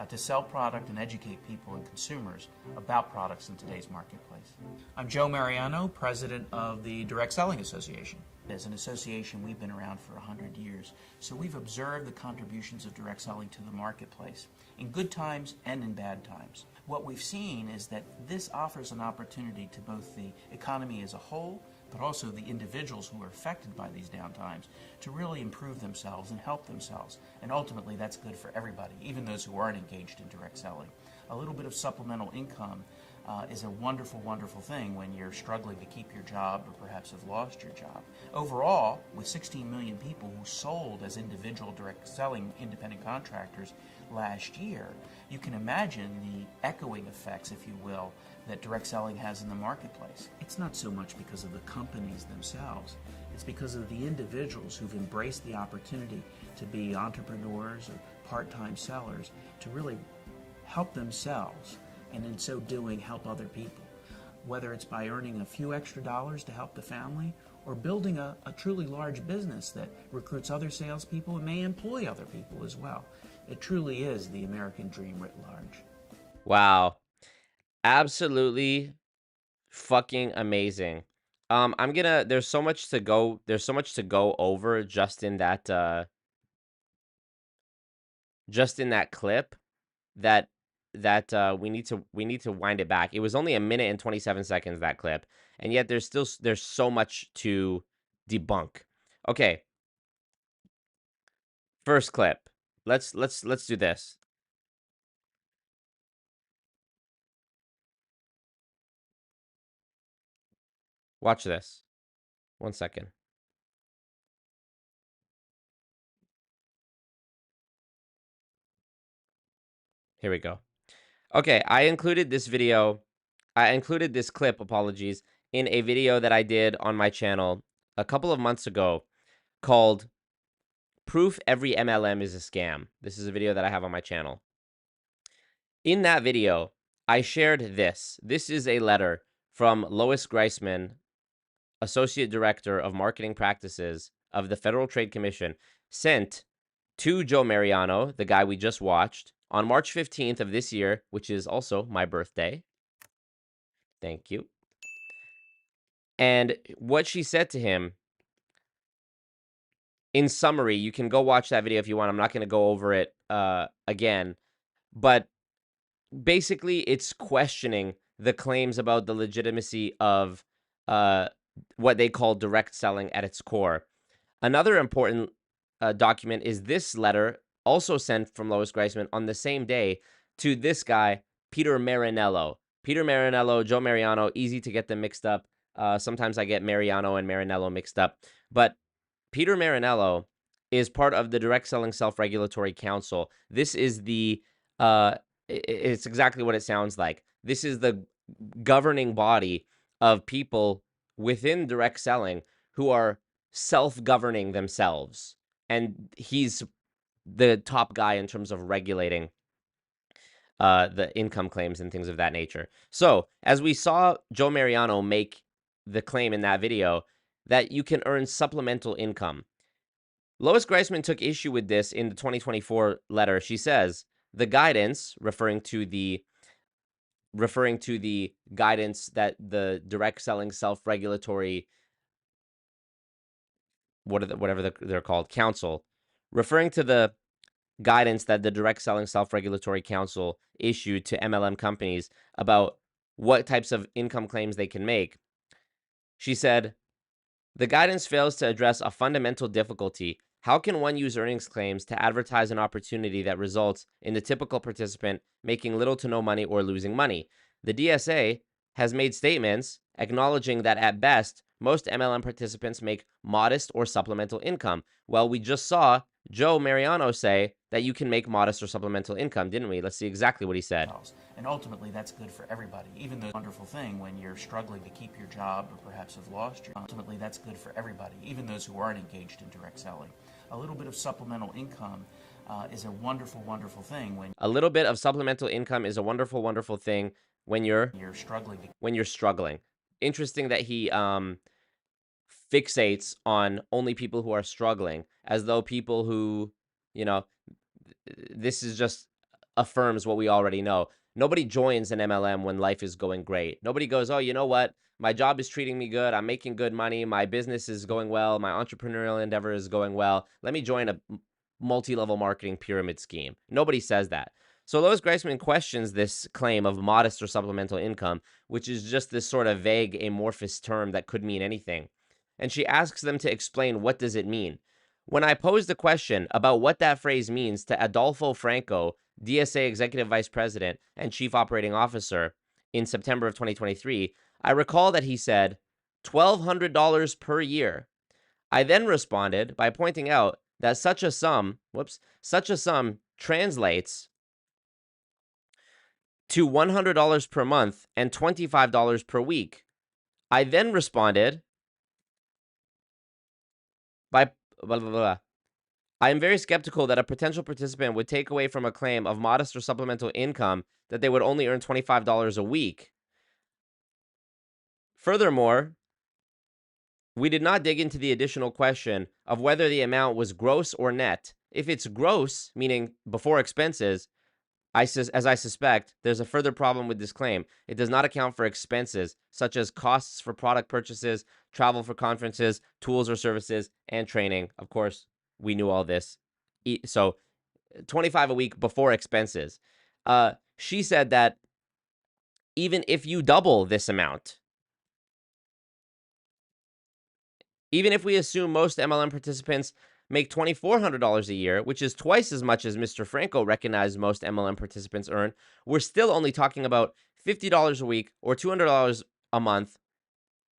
to sell product and educate people and consumers about products in today's marketplace. I'm Joe Mariano, president of the Direct Selling Association. As an association, we've been around for 100 years, so we've observed the contributions of direct selling to the marketplace in good times and in bad times. What we've seen is that this offers an opportunity to both the economy as a whole, but also the individuals who are affected by these downtimes to really improve themselves and help themselves. And ultimately, that's good for everybody, even those who aren't engaged in direct selling. A little bit of supplemental income is a wonderful, wonderful thing when you're struggling to keep your job or perhaps have lost your job. Overall, with 16 million people who sold as individual direct selling independent contractors last year, you can imagine the echoing effects, if you will, that direct selling has in the marketplace. It's not so much because of the companies themselves. It's because of the individuals who've embraced the opportunity to be entrepreneurs or part-time sellers to really help themselves, and in so doing help other people, whether it's by earning a few extra dollars to help the family or building a truly large business that recruits other salespeople and may employ other people as well. It truly is the American dream writ large. Wow. Absolutely fucking amazing. I'm gonna. There's so much to go. There's so much to go over just in that. Just in that clip, that we need to wind it back. It was only a minute and 27 seconds, that clip, and yet there's so much to debunk. Okay, first clip. Let's do this. Watch this. 1 second. Here we go. Okay, I included this clip, apologies, in a video that I did on my channel a couple of months ago called Proof Every MLM is a Scam. This is a video that I have on my channel. In that video, I shared this. This is a letter from Lois Greisman, Associate Director of Marketing Practices of the Federal Trade Commission, sent to Joe Mariano, the guy we just watched, on March 15th of this year, which is also my birthday. Thank you. And what she said to him, in summary, you can go watch that video if you want. I'm not going to go over it again. But basically, it's questioning the claims about the legitimacy of what they call direct selling at its core. Another important document is this letter, also sent from Lois Greisman on the same day to this guy, Peter Marinello. Peter Marinello, Joe Mariano, easy to get them mixed up. Sometimes I get Mariano and Marinello mixed up. But Peter Marinello is part of the Direct Selling Self-Regulatory Council. This is the, it's exactly what it sounds like. This is the governing body of people within direct selling who are self-governing themselves. And he's the top guy in terms of regulating the income claims and things of that nature. So, as we saw Joe Mariano make the claim in that video that you can earn supplemental income, Lois Greisman took issue with this in the 2024 letter. She says, the guidance, referring to the guidance that the direct selling self-regulatory, whatever they're called, council, referring to the guidance that the Direct Selling Self-Regulatory Council issued to MLM companies about what types of income claims they can make. She said, the guidance fails to address a fundamental difficulty. How can one use earnings claims to advertise an opportunity that results in the typical participant making little to no money or losing money? The DSA has made statements acknowledging that at best, most MLM participants make modest or supplemental income. Well, we just saw Joe Mariano say that you can make modest or supplemental income, didn't we? Let's see exactly what he said. And ultimately, that's good for everybody. Even though it's a wonderful thing when you're struggling to keep your job or perhaps have lost your job, ultimately, that's good for everybody, even those who aren't engaged in direct selling. A little bit of supplemental income is a wonderful, wonderful thing. A little bit of supplemental income is a wonderful, wonderful thing when you're struggling. Interesting that he fixates on only people who are struggling, as though people who, this is just affirms what we already know. Nobody joins an MLM when life is going great. Nobody goes, oh, you know what? My job is treating me good. I'm making good money. My business is going well. My entrepreneurial endeavor is going well. Let me join a multi-level marketing pyramid scheme. Nobody says that. So Lois Greisman questions this claim of modest or supplemental income, which is just this sort of vague, amorphous term that could mean anything. And she asks them to explain, what does it mean? When I posed the question about what that phrase means to Adolfo Franco, DSA Executive Vice President and Chief Operating Officer, in September of 2023, I recall that he said, $1,200 per year. I then responded by pointing out that such a sum translates to $100 per month and $25 per week. I then responded by blah, blah, blah. I am very skeptical that a potential participant would take away from a claim of modest or supplemental income that they would only earn $25 a week. Furthermore, we did not dig into the additional question of whether the amount was gross or net. If it's gross, meaning before expenses, As I suspect, there's a further problem with this claim. It does not account for expenses such as costs for product purchases, travel for conferences, tools or services, and training. Of course, we knew all this. So 25 a week before expenses. She said that even if you double this amount, even if we assume most MLM participants make $2,400 a year, which is twice as much as Mr. Franco recognized most MLM participants earn, we're still only talking about $50 a week or $200 a month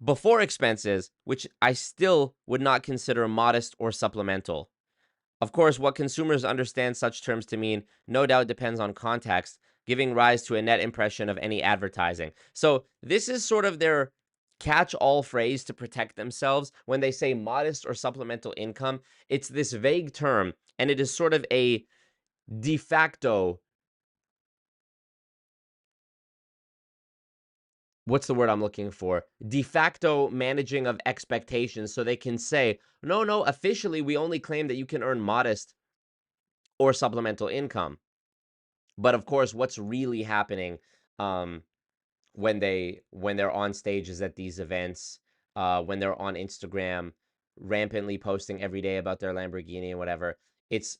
before expenses, which I still would not consider modest or supplemental. Of course, what consumers understand such terms to mean no doubt depends on context, giving rise to a net impression of any advertising. So this is sort of their catch-all phrase to protect themselves when they say modest or supplemental income. It's this vague term, and it is sort of a de facto, what's the word I'm looking for? De facto managing of expectations, so they can say, no, officially we only claim that you can earn modest or supplemental income. But of course, what's really happening when they're on stages at these events, when they're on Instagram, rampantly posting every day about their Lamborghini and whatever, it's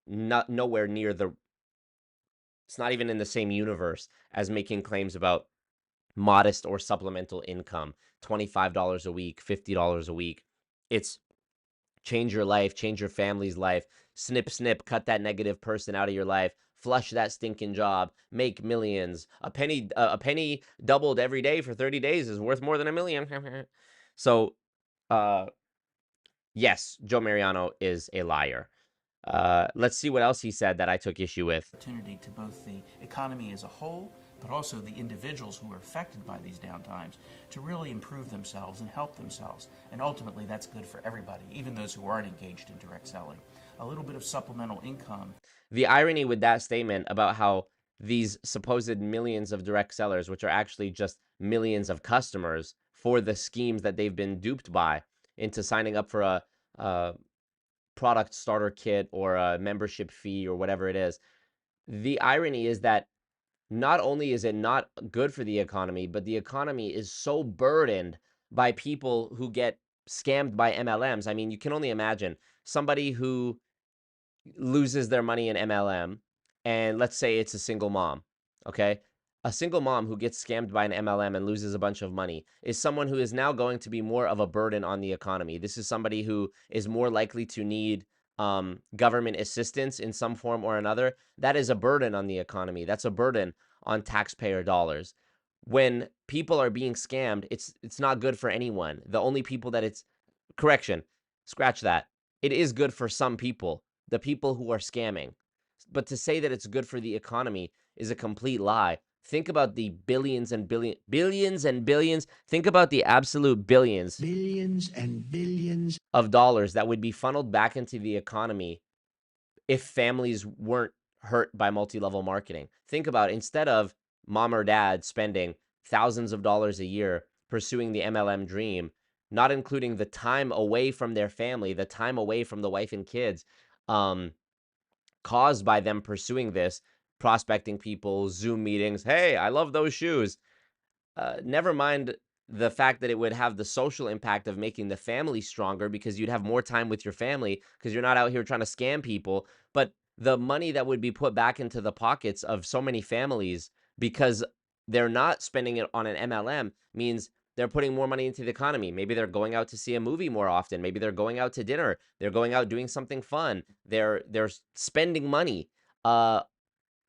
not nowhere near it's not even in the same universe as making claims about modest or supplemental income, $25 a week, $50 a week. It's change your life, change your family's life, snip, snip, cut that negative person out of your life, flush that stinking job, make millions. A penny doubled every day for 30 days is worth more than $1 million. So, yes, Joe Mariano is a liar. Let's see what else he said that I took issue with. Opportunity to both the economy as a whole, but also the individuals who are affected by these downtimes to really improve themselves and help themselves. And ultimately, that's good for everybody, even those who aren't engaged in direct selling. A little bit of supplemental income. The irony with that statement about how these supposed millions of direct sellers, which are actually just millions of customers for the schemes that they've been duped by into signing up for a product starter kit or a membership fee or whatever it is. The irony is that not only is it not good for the economy, but the economy is so burdened by people who get scammed by MLMs. I mean, you can only imagine somebody who loses their money in MLM, and let's say it's a single mom, okay? A single mom who gets scammed by an MLM and loses a bunch of money is someone who is now going to be more of a burden on the economy. This is somebody who is more likely to need government assistance in some form or another. That is a burden on the economy. That's a burden on taxpayer dollars. When people are being scammed, it's not good for anyone. The only people that scratch that. It is good for some people, the people who are scamming. But to say that it's good for the economy is a complete lie. Think about the billions and billions. Think about the absolute billions and billions of dollars that would be funneled back into the economy if families weren't hurt by multi-level marketing. Think about, instead of mom or dad spending thousands of dollars a year pursuing the MLM dream, not including the time away from their family, the time away from the wife and kids, caused by them pursuing this, prospecting people, Zoom meetings. Hey, I love those shoes. Never mind the fact that it would have the social impact of making the family stronger because you'd have more time with your family because you're not out here trying to scam people. But the money that would be put back into the pockets of so many families because they're not spending it on an MLM means they're putting more money into the economy. Maybe they're going out to see a movie more often. Maybe they're going out to dinner. They're going out doing something fun. They're spending money on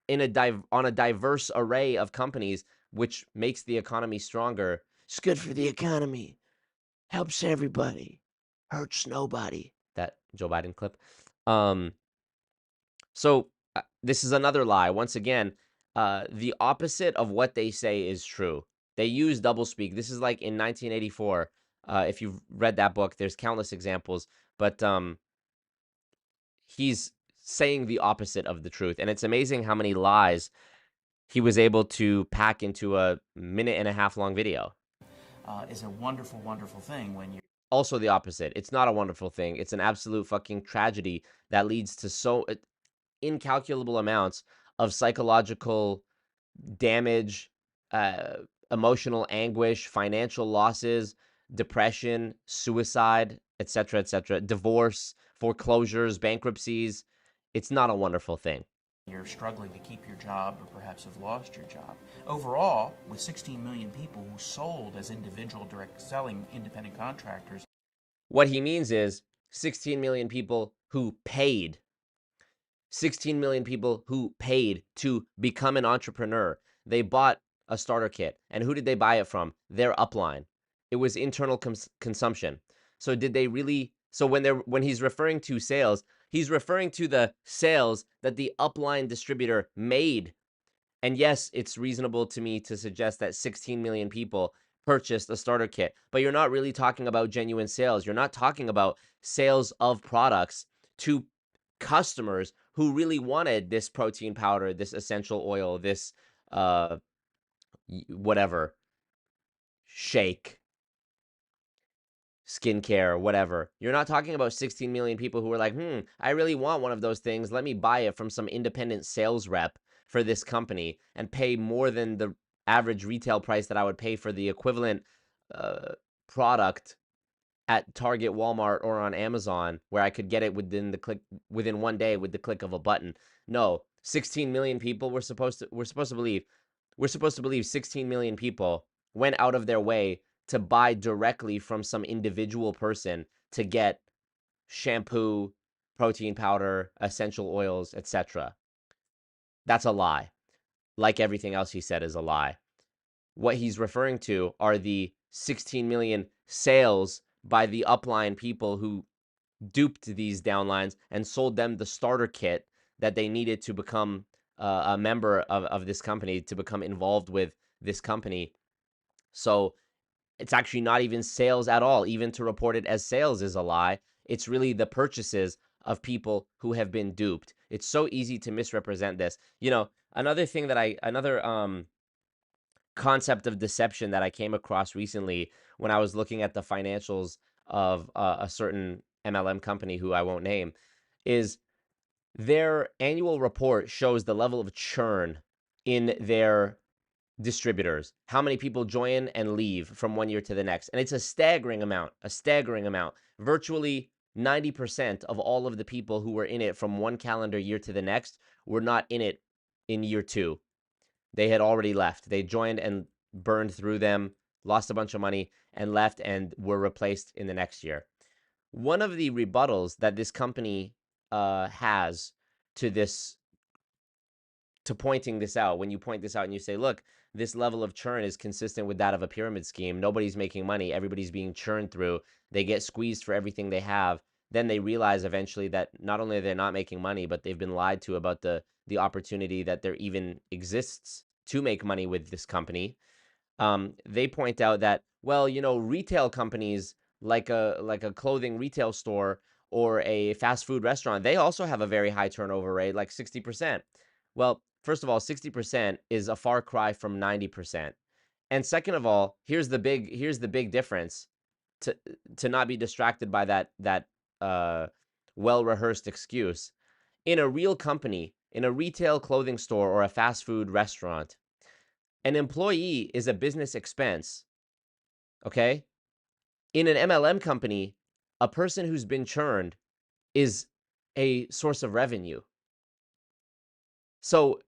a diverse array of companies, which makes the economy stronger. It's good for the economy. Helps everybody. Hurts nobody. That Joe Biden clip. So this is another lie. Once again, the opposite of what they say is true. They use doublespeak. This is like in 1984. If you've read that book, there's countless examples. But he's saying the opposite of the truth. And it's amazing how many lies he was able to pack into a 1.5 minute long video. Is a wonderful, wonderful thing when you... Also the opposite. It's not a wonderful thing. It's an absolute fucking tragedy that leads to so incalculable amounts of psychological damage, emotional anguish, financial losses, depression, suicide, etc., divorce, foreclosures, bankruptcies. It's not a wonderful thing. You're struggling to keep your job or perhaps have lost your job. Overall, with 16 million people who sold as individual direct selling independent contractors. What he means is 16 million people who paid. 16 million people who paid to become an entrepreneur. They bought a starter kit. And who did they buy it from? Their upline. It was internal consumption. So did they really? So when he's referring to sales, he's referring to the sales that the upline distributor made. And yes, it's reasonable to me to suggest that 16 million people purchased a starter kit, but you're not really talking about genuine sales. You're not talking about sales of products to customers who really wanted this protein powder, this essential oil, this whatever, shake, skincare, whatever. You're not talking about 16 million people who were like, I really want one of those things. Let me buy it from some independent sales rep for this company and pay more than the average retail price that I would pay for the equivalent product at Target, Walmart, or on Amazon, where I could get it within 1 day with the click of a button. No, 16 million people we're supposed to believe 16 million people went out of their way to buy directly from some individual person to get shampoo, protein powder, essential oils, etc. That's a lie. Like everything else he said is a lie. What he's referring to are the 16 million sales by the upline people who duped these downlines and sold them the starter kit that they needed to become a member of this company, to become involved with this company. So it's actually not even sales at all. Even to report it as sales is a lie. It's really the purchases of people who have been duped. It's so easy to misrepresent this. You know, another concept of deception that I came across recently when I was looking at the financials of a certain MLM company who I won't name is their annual report shows the level of churn in their distributors, how many people join and leave from 1 year to the next. And it's a staggering amount. Virtually 90% of all of the people who were in it from one calendar year to the next were not in it in year 2. They had already left. They joined and burned through them, lost a bunch of money, and left and were replaced in the next year. One of the rebuttals that this company has to this, to pointing this out, when you point this out and you say, look, this level of churn is consistent with that of a pyramid scheme. Nobody's making money. Everybody's being churned through. They get squeezed for everything they have. Then they realize eventually that not only are they not making money, but they've been lied to about the opportunity that there even exists to make money with this company. They point out that, well, you know, retail companies like a clothing retail store or a fast food restaurant, they also have a very high turnover rate, like 60%. Well, first of all, 60% is a far cry from 90%. And second of all, here's the big difference, to not be distracted by that well-rehearsed excuse. In a real company, in a retail clothing store or a fast food restaurant, an employee is a business expense. Okay? In an MLM company, a person who's been churned is a source of revenue. So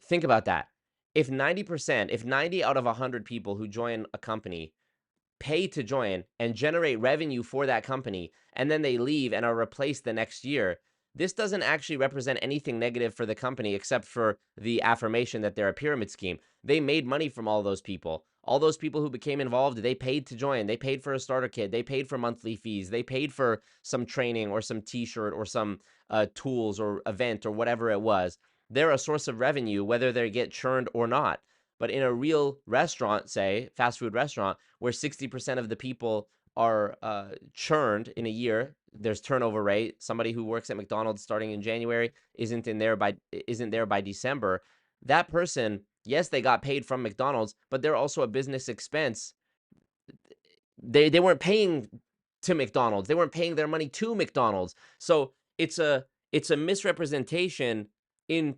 think about that. If 90 out of 100 people who join a company pay to join and generate revenue for that company, and then they leave and are replaced the next year, this doesn't actually represent anything negative for the company except for the affirmation that they're a pyramid scheme. They made money from all those people. All those people who became involved, they paid to join. They paid for a starter kit. They paid for monthly fees. They paid for some training or some t-shirt or some tools or event or whatever it was. They're a source of revenue, whether they get churned or not. But in a real restaurant, say, fast food restaurant, where 60% of the people are churned in a year, there's turnover rate. Somebody who works at McDonald's starting in January isn't there by December. That person, yes, they got paid from McDonald's, but they're also a business expense. They weren't paying to McDonald's. They weren't paying their money to McDonald's. So it's a misrepresentation in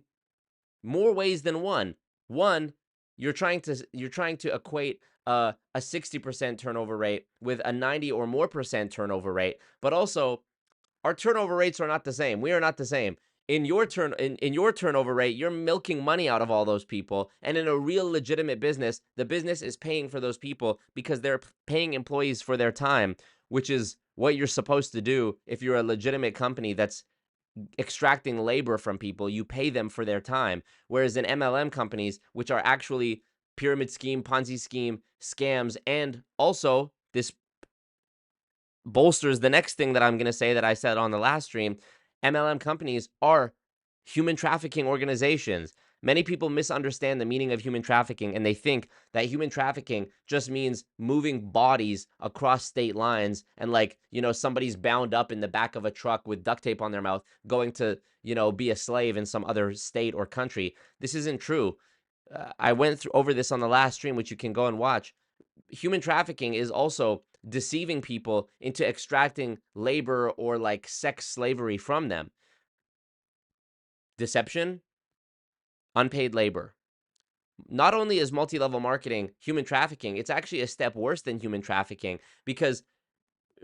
more ways than one. One, you're trying to equate a 60% turnover rate with a 90 or more percent turnover rate, but also our turnover rates are not the same. We are not the same. In your turnover rate, you're milking money out of all those people, and in a real legitimate business, the business is paying for those people because they're paying employees for their time, which is what you're supposed to do if you're a legitimate company that's extracting labor from people. You pay them for their time. Whereas in MLM companies, which are actually pyramid scheme, Ponzi scheme, scams, and also this bolsters the next thing that I'm going to say that I said on the last stream, MLM companies are human trafficking organizations. Many people misunderstand the meaning of human trafficking, and they think that human trafficking just means moving bodies across state lines and, like, you know, somebody's bound up in the back of a truck with duct tape on their mouth going to, you know, be a slave in some other state or country. This isn't true. I went over this on the last stream, which you can go and watch. Human trafficking is also deceiving people into extracting labor or like sex slavery from them. Deception, unpaid labor. Not only is multi-level marketing human trafficking, it's actually a step worse than human trafficking, because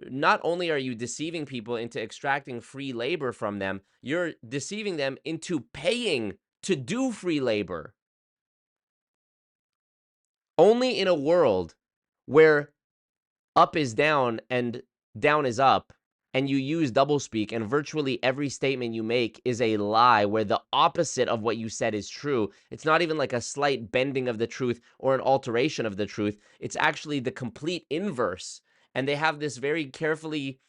not only are you deceiving people into extracting free labor from them, you're deceiving them into paying to do free labor. Only in a world where up is down and down is up, and you use doublespeak, and virtually every statement you make is a lie where the opposite of what you said is true. It's not even like a slight bending of the truth or an alteration of the truth. It's actually the complete inverse. And they have this very carefully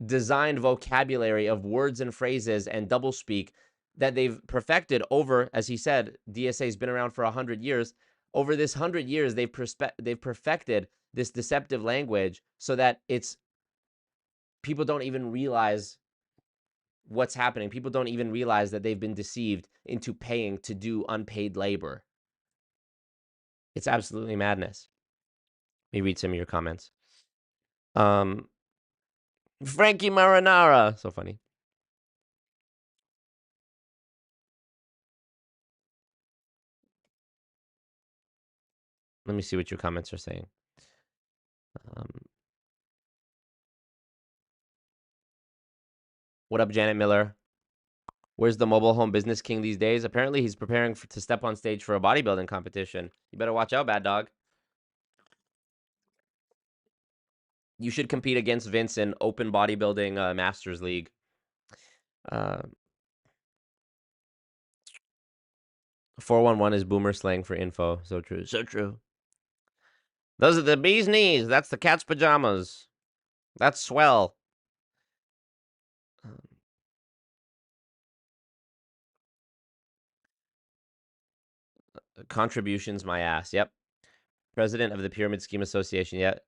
designed vocabulary of words and phrases and doublespeak that they've perfected over, as he said, DSA has been around for 100 years. Over this 100 years, they've perfected this deceptive language so that it's people don't even realize what's happening. People don't even realize that they've been deceived into paying to do unpaid labor. It's absolutely madness. Let me read some of your comments. Frankie Marinara. So funny. Let me see what your comments are saying. What up, Janet Miller? Where's the mobile home business king these days? Apparently, he's preparing to step on stage for a bodybuilding competition. You better watch out, bad dog. You should compete against Vince in open bodybuilding Masters League. 411 is boomer slang for info. So true. So true. Those are the bee's knees. That's the cat's pajamas. That's swell. Contributions, my ass. Yep. President of the Pyramid Scheme Association. Yep.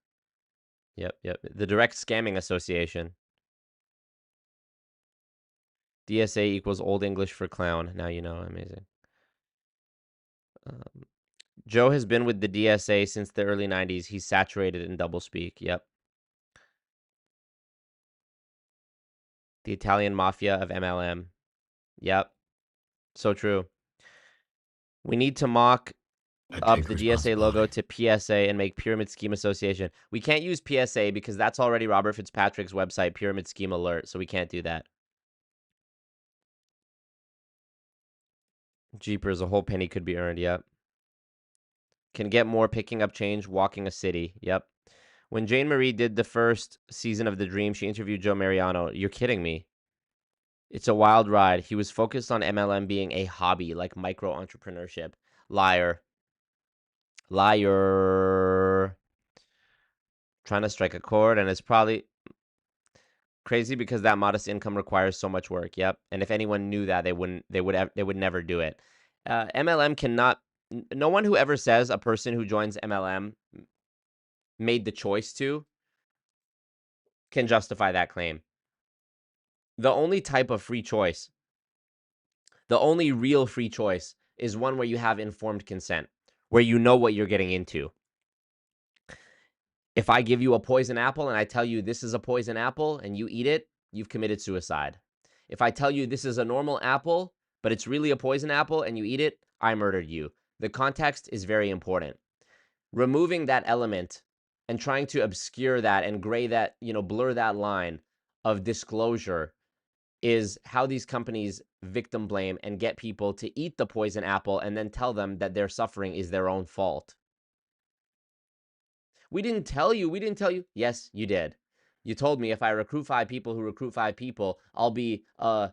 Yep. The Direct Scamming Association. DSA equals Old English for clown. Now you know. Amazing. Joe has been with the DSA since the early 90s. He's saturated in doublespeak. Yep. The Italian mafia of MLM. Yep. So true. We need to mock up the DSA logo to PSA and make Pyramid Scheme Association. We can't use PSA because that's already Robert Fitzpatrick's website, Pyramid Scheme Alert, so we can't do that. Jeepers, a whole penny could be earned. Yep. Can get more picking up change, walking a city. Yep. When Jane Marie did the first season of The Dream, she interviewed Joe Mariano. You're kidding me. It's a wild ride. He was focused on MLM being a hobby, like micro-entrepreneurship. Liar. Liar. Trying to strike a chord, and it's probably crazy because that modest income requires so much work. Yep. And if anyone knew that, they would never do it. MLM cannot. No one who ever says a person who joins MLM made the choice to can justify that claim. The only type of free choice, the only real free choice, is one where you have informed consent, where you know what you're getting into. If I give you a poison apple and I tell you this is a poison apple and you eat it, you've committed suicide. If I tell you this is a normal apple, but it's really a poison apple and you eat it, I murdered you. The context is very important. Removing that element and trying to obscure that and gray that, blur that line of disclosure is how these companies victim blame and get people to eat the poison apple and then tell them that their suffering is their own fault. We didn't tell you. Yes, you did. You told me if I recruit 5 people who recruit 5 people, I'll be a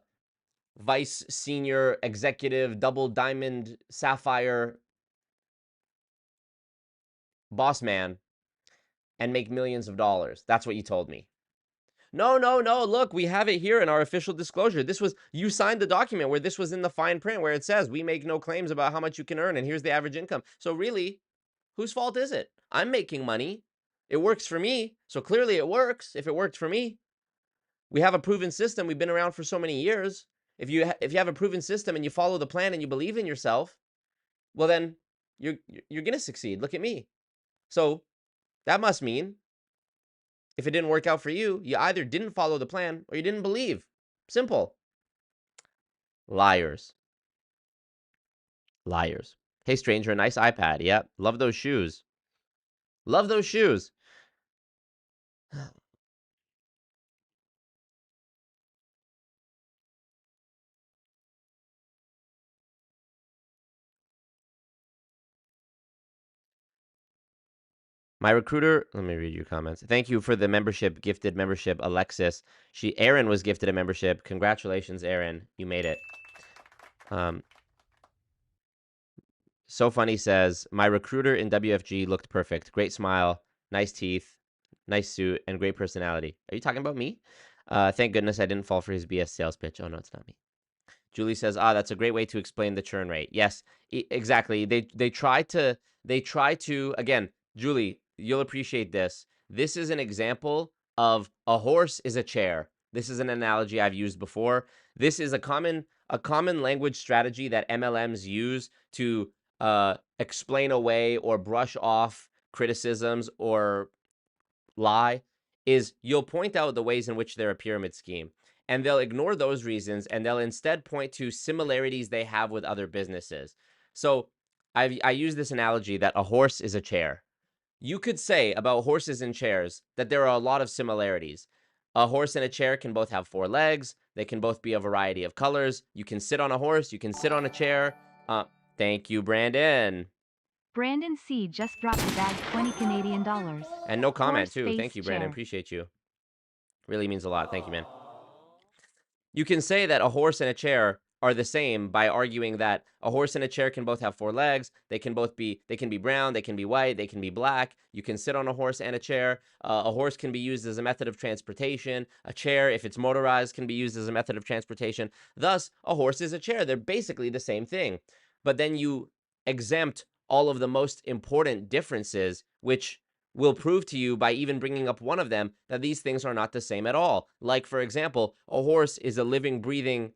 vice senior executive, double diamond, sapphire boss man and make millions of dollars. That's what you told me. No. Look, we have it here in our official disclosure. You signed the document where this was in the fine print where it says we make no claims about how much you can earn and here's the average income. So really, whose fault is it? I'm making money. It works for me. So clearly it works if it worked for me. We have a proven system. We've been around for so many years. If you have a proven system and you follow the plan and you believe in yourself, well then you're going to succeed. Look at me. So that must mean if it didn't work out for you, you either didn't follow the plan or you didn't believe. Simple. Liars. Hey, stranger, nice iPad. Yep. Love those shoes. My recruiter, let me read your comments. Thank you for the membership, gifted membership, Alexis. Aaron was gifted a membership. Congratulations, Aaron. You made it. So Funny says, my recruiter in WFG looked perfect. Great smile, nice teeth, nice suit, and great personality. Are you talking about me? Thank goodness I didn't fall for his BS sales pitch. Oh, no, it's not me. Julie says, that's a great way to explain the churn rate. Yes, exactly. They try to, again, Julie, you'll appreciate this. This is an example of a horse is a chair. This is an analogy I've used before. This is a common language strategy that MLMs use to explain away or brush off criticisms or lie, is you'll point out the ways in which they're a pyramid scheme. And they'll ignore those reasons and they'll instead point to similarities they have with other businesses. So I use this analogy that a horse is a chair. You could say about horses and chairs that there are a lot of similarities. A horse and a chair can both have 4 legs. They can both be a variety of colors. You can sit on a horse. You can sit on a chair. Thank you, Brandon. Brandon C. just dropped a bag, 20 Canadian dollars. And no comment, Horse too. face Thank you, Brandon. chair. Appreciate you. Really means a lot. Thank you, man. You can say that a horse and a chair are the same by arguing that a horse and a chair can both have 4 legs. They can be brown, they can be white, they can be black. You can sit on a horse and a chair. A horse can be used as a method of transportation. A chair, if it's motorized, can be used as a method of transportation. Thus, a horse is a chair. They're basically the same thing. But then you exempt all of the most important differences, which will prove to you by even bringing up one of them that these things are not the same at all. Like, for example, a horse is a living, breathing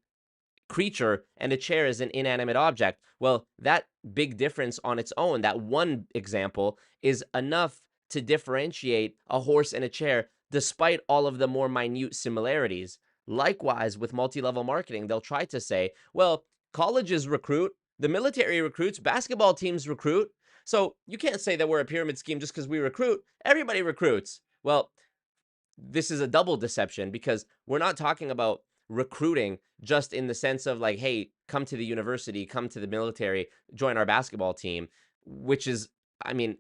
creature and a chair is an inanimate object. Well, that big difference on its own, that one example, is enough to differentiate a horse and a chair despite all of the more minute similarities. Likewise, with multi-level marketing, they'll try to say, well, colleges recruit, the military recruits, basketball teams recruit. So you can't say that we're a pyramid scheme just because we recruit. Everybody recruits. Well, this is a double deception because we're not talking about recruiting just in the sense of like, hey, come to the university, come to the military, join our basketball team, which is, I mean,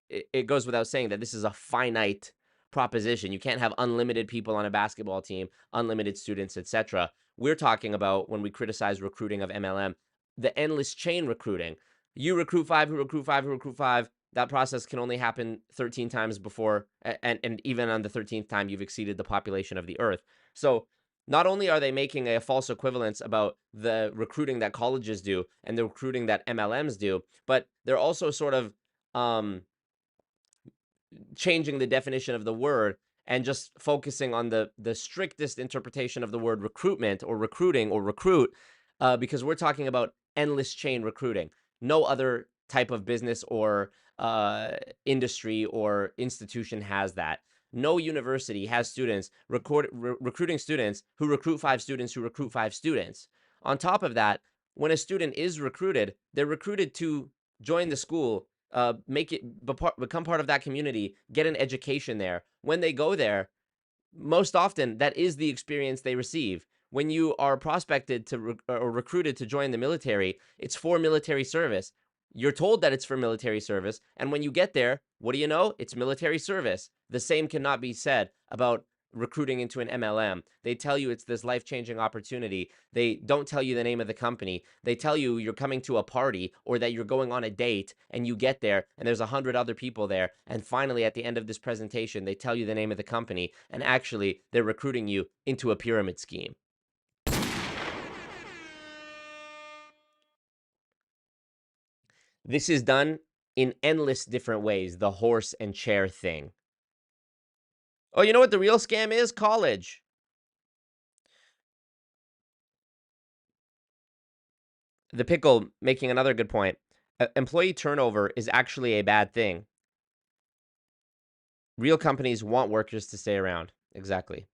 it goes without saying that this is a finite proposition. You can't have unlimited people on a basketball team, unlimited students, etc. We're talking about, when we criticize recruiting of MLM, the endless chain recruiting. You recruit 5 who recruit 5 who recruit 5. That process can only happen 13 times before, and even on the 13th time, you've exceeded the population of the earth. So not only are they making a false equivalence about the recruiting that colleges do and the recruiting that MLMs do, but they're also sort of changing the definition of the word and just focusing on the strictest interpretation of the word recruitment or recruiting or recruit, because we're talking about endless chain recruiting. No other type of business or industry or institution has that. No university has students recruiting students who recruit 5 students who recruit 5 students. On top of that, when a student is recruited, they're recruited to join the school, become part of that community, get an education there. When they go there, most often that is the experience they receive. When you are prospected to or recruited to join the military, it's for military service. You're told that it's for military service, and when you get there, what do you know? It's military service. The same cannot be said about recruiting into an MLM. They tell you it's this life-changing opportunity. They don't tell you the name of the company. They tell you you're coming to a party or that you're going on a date, and you get there and there's 100 other people there, and finally at the end of this presentation they tell you the name of the company, and actually they're recruiting you into a pyramid scheme. This is done in endless different ways, the horse and chair thing. Oh, you know what the real scam is? College. The pickle making another good point. Employee turnover is actually a bad thing. Real companies want workers to stay around. Exactly.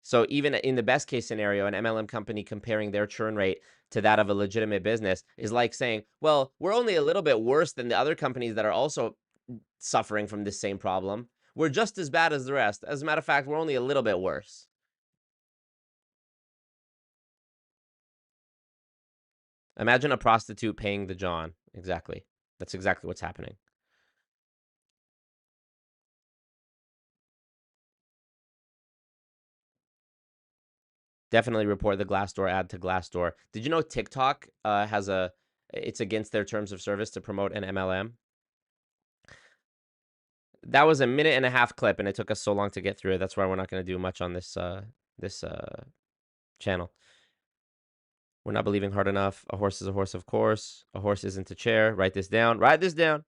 So even in the best case scenario, an MLM company comparing their churn rate to that of a legitimate business is like saying, well, we're only a little bit worse than the other companies that are also suffering from this same problem. We're just as bad as the rest. As a matter of fact, we're only a little bit worse. Imagine a prostitute paying the John. Exactly. That's exactly what's happening. Definitely report the Glassdoor ad to Glassdoor. Did you know TikTok it's against their terms of service to promote an MLM? That was a 1.5-minute clip, and it took us so long to get through it. That's why we're not going to do much on this channel. We're not believing hard enough. A horse is a horse, of course. A horse isn't a chair. Write this down. Write this down.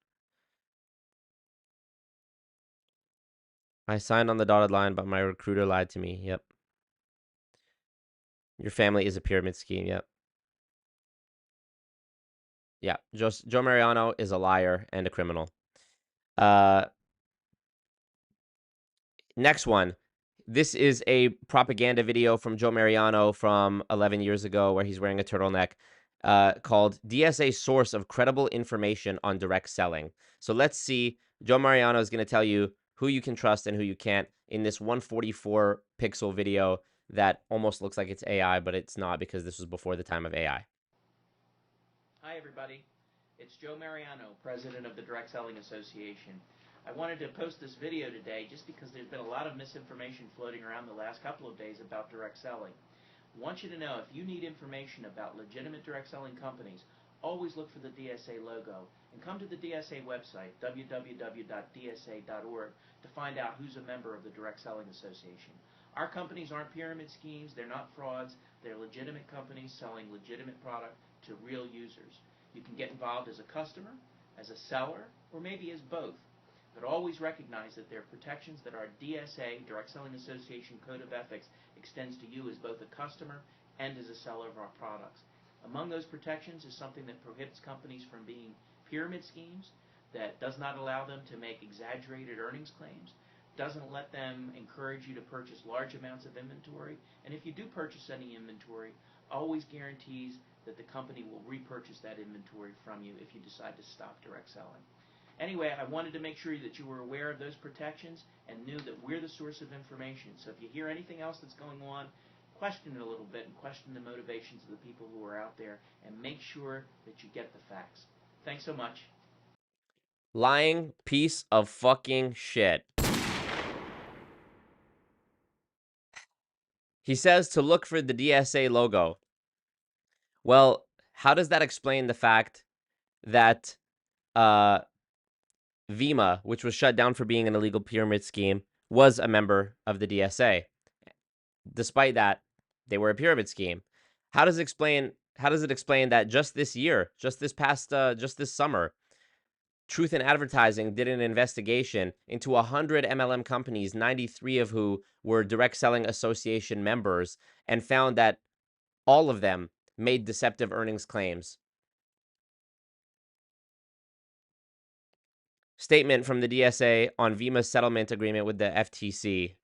I signed on the dotted line, but my recruiter lied to me. Yep. Your family is a pyramid scheme. Yep. Yeah. Joe Mariano is a liar and a criminal. Next one. This is a propaganda video from Joe Mariano from 11 years ago where he's wearing a turtleneck called DSA Source of Credible Information on Direct Selling. So let's see. Joe Mariano is going to tell you who you can trust and who you can't in this 144 pixel video that almost looks like it's AI, but it's not because this was before the time of AI. Hi, everybody. It's Joe Mariano, president of the Direct Selling Association. I wanted to post this video today just because there's been a lot of misinformation floating around the last couple of days about direct selling. I want you to know if you need information about legitimate direct selling companies, always look for the DSA logo and come to the DSA website, www.dsa.org, to find out who's a member of the Direct Selling Association. Our companies aren't pyramid schemes, they're not frauds, they're legitimate companies selling legitimate product to real users. You can get involved as a customer, as a seller, or maybe as both. But always recognize that there are protections that our DSA, Direct Selling Association Code of Ethics, extends to you as both a customer and as a seller of our products. Among those protections is something that prohibits companies from being pyramid schemes, that does not allow them to make exaggerated earnings claims, doesn't let them encourage you to purchase large amounts of inventory, and if you do purchase any inventory, always guarantees that the company will repurchase that inventory from you if you decide to stop direct selling. Anyway, I wanted to make sure that you were aware of those protections and knew that we're the source of information. So if you hear anything else that's going on, question it a little bit and question the motivations of the people who are out there and make sure that you get the facts. Thanks so much. Lying piece of fucking shit. He says to look for the DSA logo. Well, how does that explain the fact that Vima, which was shut down for being an illegal pyramid scheme, was a member of the DSA? Despite that, they were a pyramid scheme. How does it explain that just this year, just this summer, Truth in Advertising did an investigation into 100 MLM companies, 93 of who were Direct Selling Association members, and found that all of them made deceptive earnings claims. Statement from the DSA on Vima's settlement agreement with the FTC.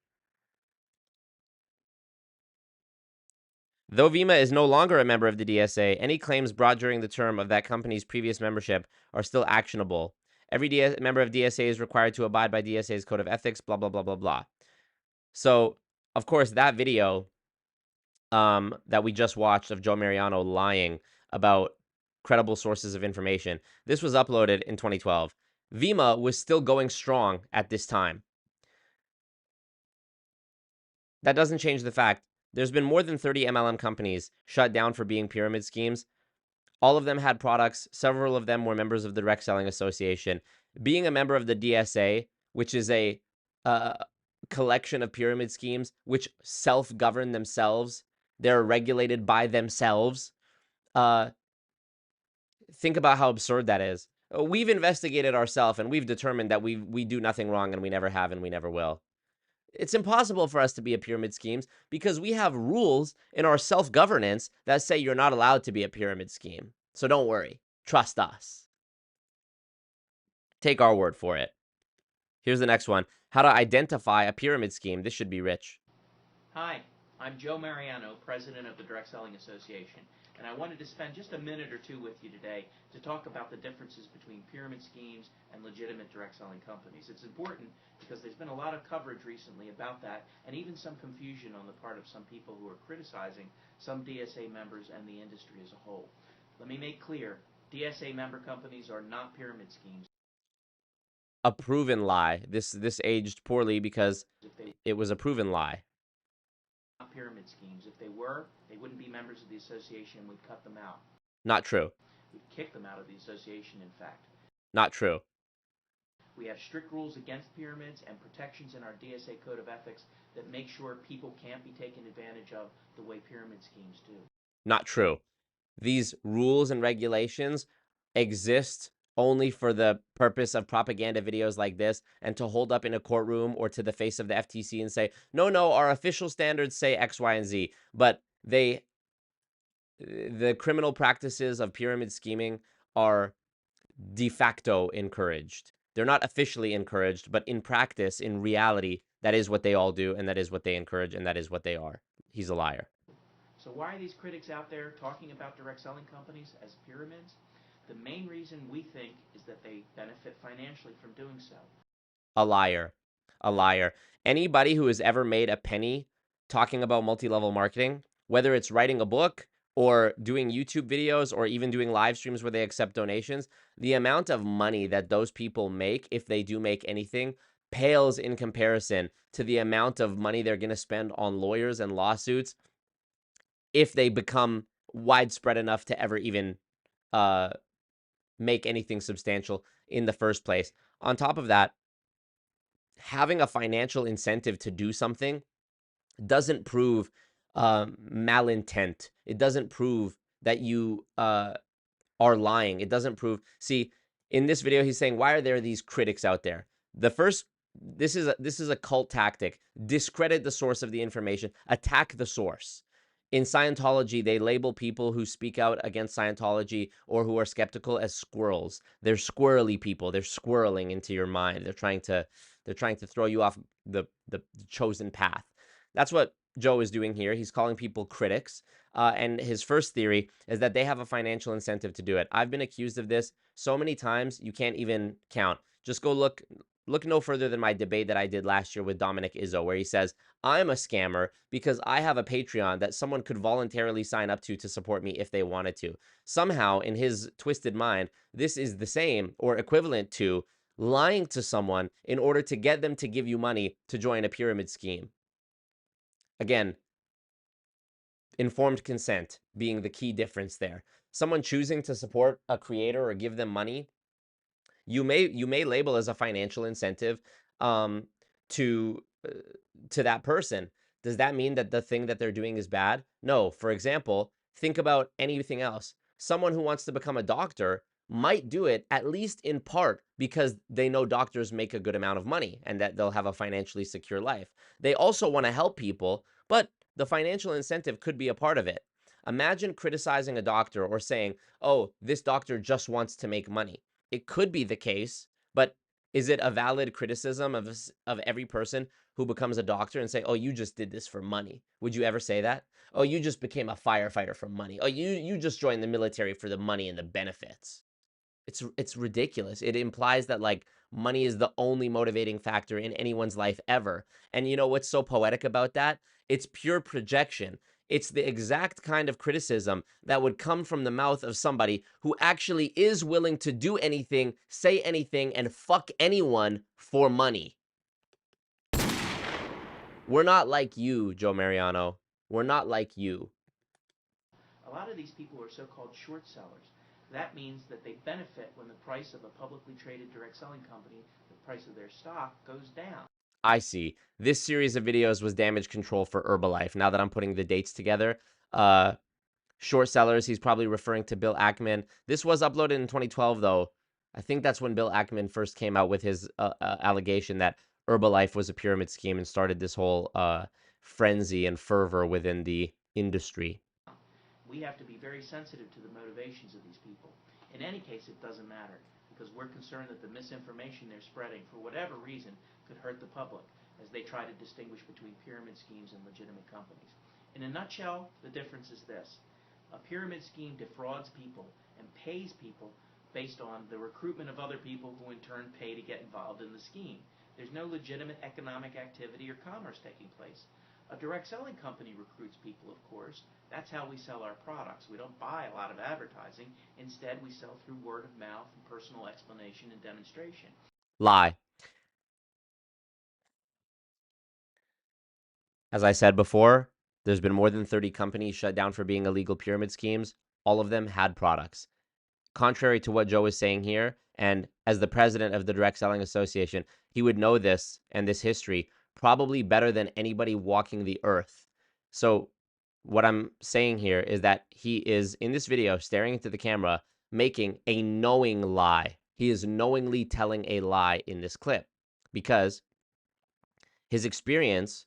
Though Vima is no longer a member of the DSA, any claims brought during the term of that company's previous membership are still actionable. Every member of DSA is required to abide by DSA's code of ethics, blah, blah, blah, blah, blah. So, of course, that video that we just watched of Joe Mariano lying about credible sources of information, this was uploaded in 2012. Vima was still going strong at this time. That doesn't change the fact there's been more than 30 MLM companies shut down for being pyramid schemes. All of them had products. Several of them were members of the Direct Selling Association. Being a member of the DSA, which is a collection of pyramid schemes which self-govern themselves, they're regulated by themselves. Think about how absurd that is. We've investigated ourselves and we've determined that we do nothing wrong and we never have and we never will. It's impossible for us to be a pyramid schemes because we have rules in our self-governance that say you're not allowed to be a pyramid scheme. So don't worry. Trust us. Take our word for it. Here's the next one. How to identify a pyramid scheme. This should be rich. Hi, I'm Joe Mariano, president of the Direct Selling Association, and I wanted to spend just a minute or two with you today to talk about the differences between pyramid schemes and legitimate direct selling companies. It's important because there's been a lot of coverage recently about that, and even some confusion on the part of some people who are criticizing some DSA members and the industry as a whole. Let me make clear, DSA member companies are not pyramid schemes. A proven lie. This aged poorly because it was a proven lie. Not pyramid schemes. If they were, they wouldn't be members of the association and we'd cut them out. Not true. We'd kick them out of the association, in fact. Not true. We have strict rules against pyramids and protections in our DSA code of ethics that make sure people can't be taken advantage of the way pyramid schemes do. Not true. These rules and regulations exist only for the purpose of propaganda videos like this and to hold up in a courtroom or to the face of the FTC and say, no, our official standards say X, Y, and Z. But the criminal practices of pyramid scheming are de facto encouraged. They're not officially encouraged, but in practice, in reality, that is what they all do, and that is what they encourage, and that is what they are. He's a liar. So why are these critics out there talking about direct selling companies as pyramids? The main reason we think is that they benefit financially from doing so. A liar. A liar. Anybody who has ever made a penny talking about multi-level marketing, whether it's writing a book or doing YouTube videos or even doing live streams where they accept donations, the amount of money that those people make, if they do make anything, pales in comparison to the amount of money they're going to spend on lawyers and lawsuits if they become widespread enough to ever even make anything substantial in the first place. On top of that, having a financial incentive to do something doesn't prove malintent. It doesn't prove that you are lying. It doesn't prove. See, in this video, he's saying, why are there these critics out there? The first, this is a cult tactic. Discredit the source of the information. Attack the source. In Scientology, they label people who speak out against Scientology or who are skeptical as squirrels. They're squirrely people. They're squirreling into your mind. They're trying to throw you off the chosen path. That's what Joe is doing here. He's calling people critics. And his first theory is that they have a financial incentive to do it. I've been accused of this so many times, you can't even count. Just go look no further than my debate that I did last year with Dominic Izzo, where he says, I'm a scammer because I have a Patreon that someone could voluntarily sign up to support me if they wanted to. Somehow, in his twisted mind, this is the same or equivalent to lying to someone in order to get them to give you money to join a pyramid scheme. Again, informed consent being the key difference there. Someone choosing to support a creator or give them money, you may label as a financial incentive to that person. Does that mean that the thing that they're doing is bad? No. For example, think about anything else. Someone who wants to become a doctor might do it at least in part because they know doctors make a good amount of money and that they'll have a financially secure life. They also want to help people, but the financial incentive could be a part of it. Imagine criticizing a doctor or saying, oh, this doctor just wants to make money. It could be the case, but Is it a valid criticism of every person who becomes a doctor and say, oh, you just did this for money? Would you ever say that? Oh, you just became a firefighter for money. Oh, you just joined the military for the money and the benefits. It's ridiculous. It implies that like money is the only motivating factor in anyone's life ever. And you know what's so poetic about that? It's pure projection. It's the exact kind of criticism that would come from the mouth of somebody who actually is willing to do anything, say anything, and fuck anyone for money. We're not like you, Joe Mariano. We're not like you. A lot of these people are so-called short sellers. That means that they benefit when the price of a publicly traded direct selling company, the price of their stock, goes down. I see. This series of videos was damage control for Herbalife. Now that I'm putting the dates together, short sellers, he's probably referring to Bill Ackman. This was uploaded in 2012, though. I think that's when Bill Ackman first came out with his allegation that Herbalife was a pyramid scheme and started this whole frenzy and fervor within the industry. We have to be very sensitive to the motivations of these people. In any case, it doesn't matter, because we're concerned that the misinformation they're spreading, for whatever reason, could hurt the public as they try to distinguish between pyramid schemes and legitimate companies. In a nutshell, the difference is this. A pyramid scheme defrauds people and pays people based on the recruitment of other people who in turn pay to get involved in the scheme. There's no legitimate economic activity or commerce taking place. A direct selling company recruits people, of course. That's how we sell our products. We don't buy a lot of advertising. Instead, we sell through word of mouth and personal explanation and demonstration. Lie. As I said before, there's been more than 30 companies shut down for being illegal pyramid schemes. All of them had products. Contrary to what Joe is saying here, and as the president of the Direct Selling Association, he would know this and this history probably better than anybody walking the earth. So what I'm saying here is that he is, in this video, staring into the camera, making a knowing lie. He is knowingly telling a lie in this clip because his experience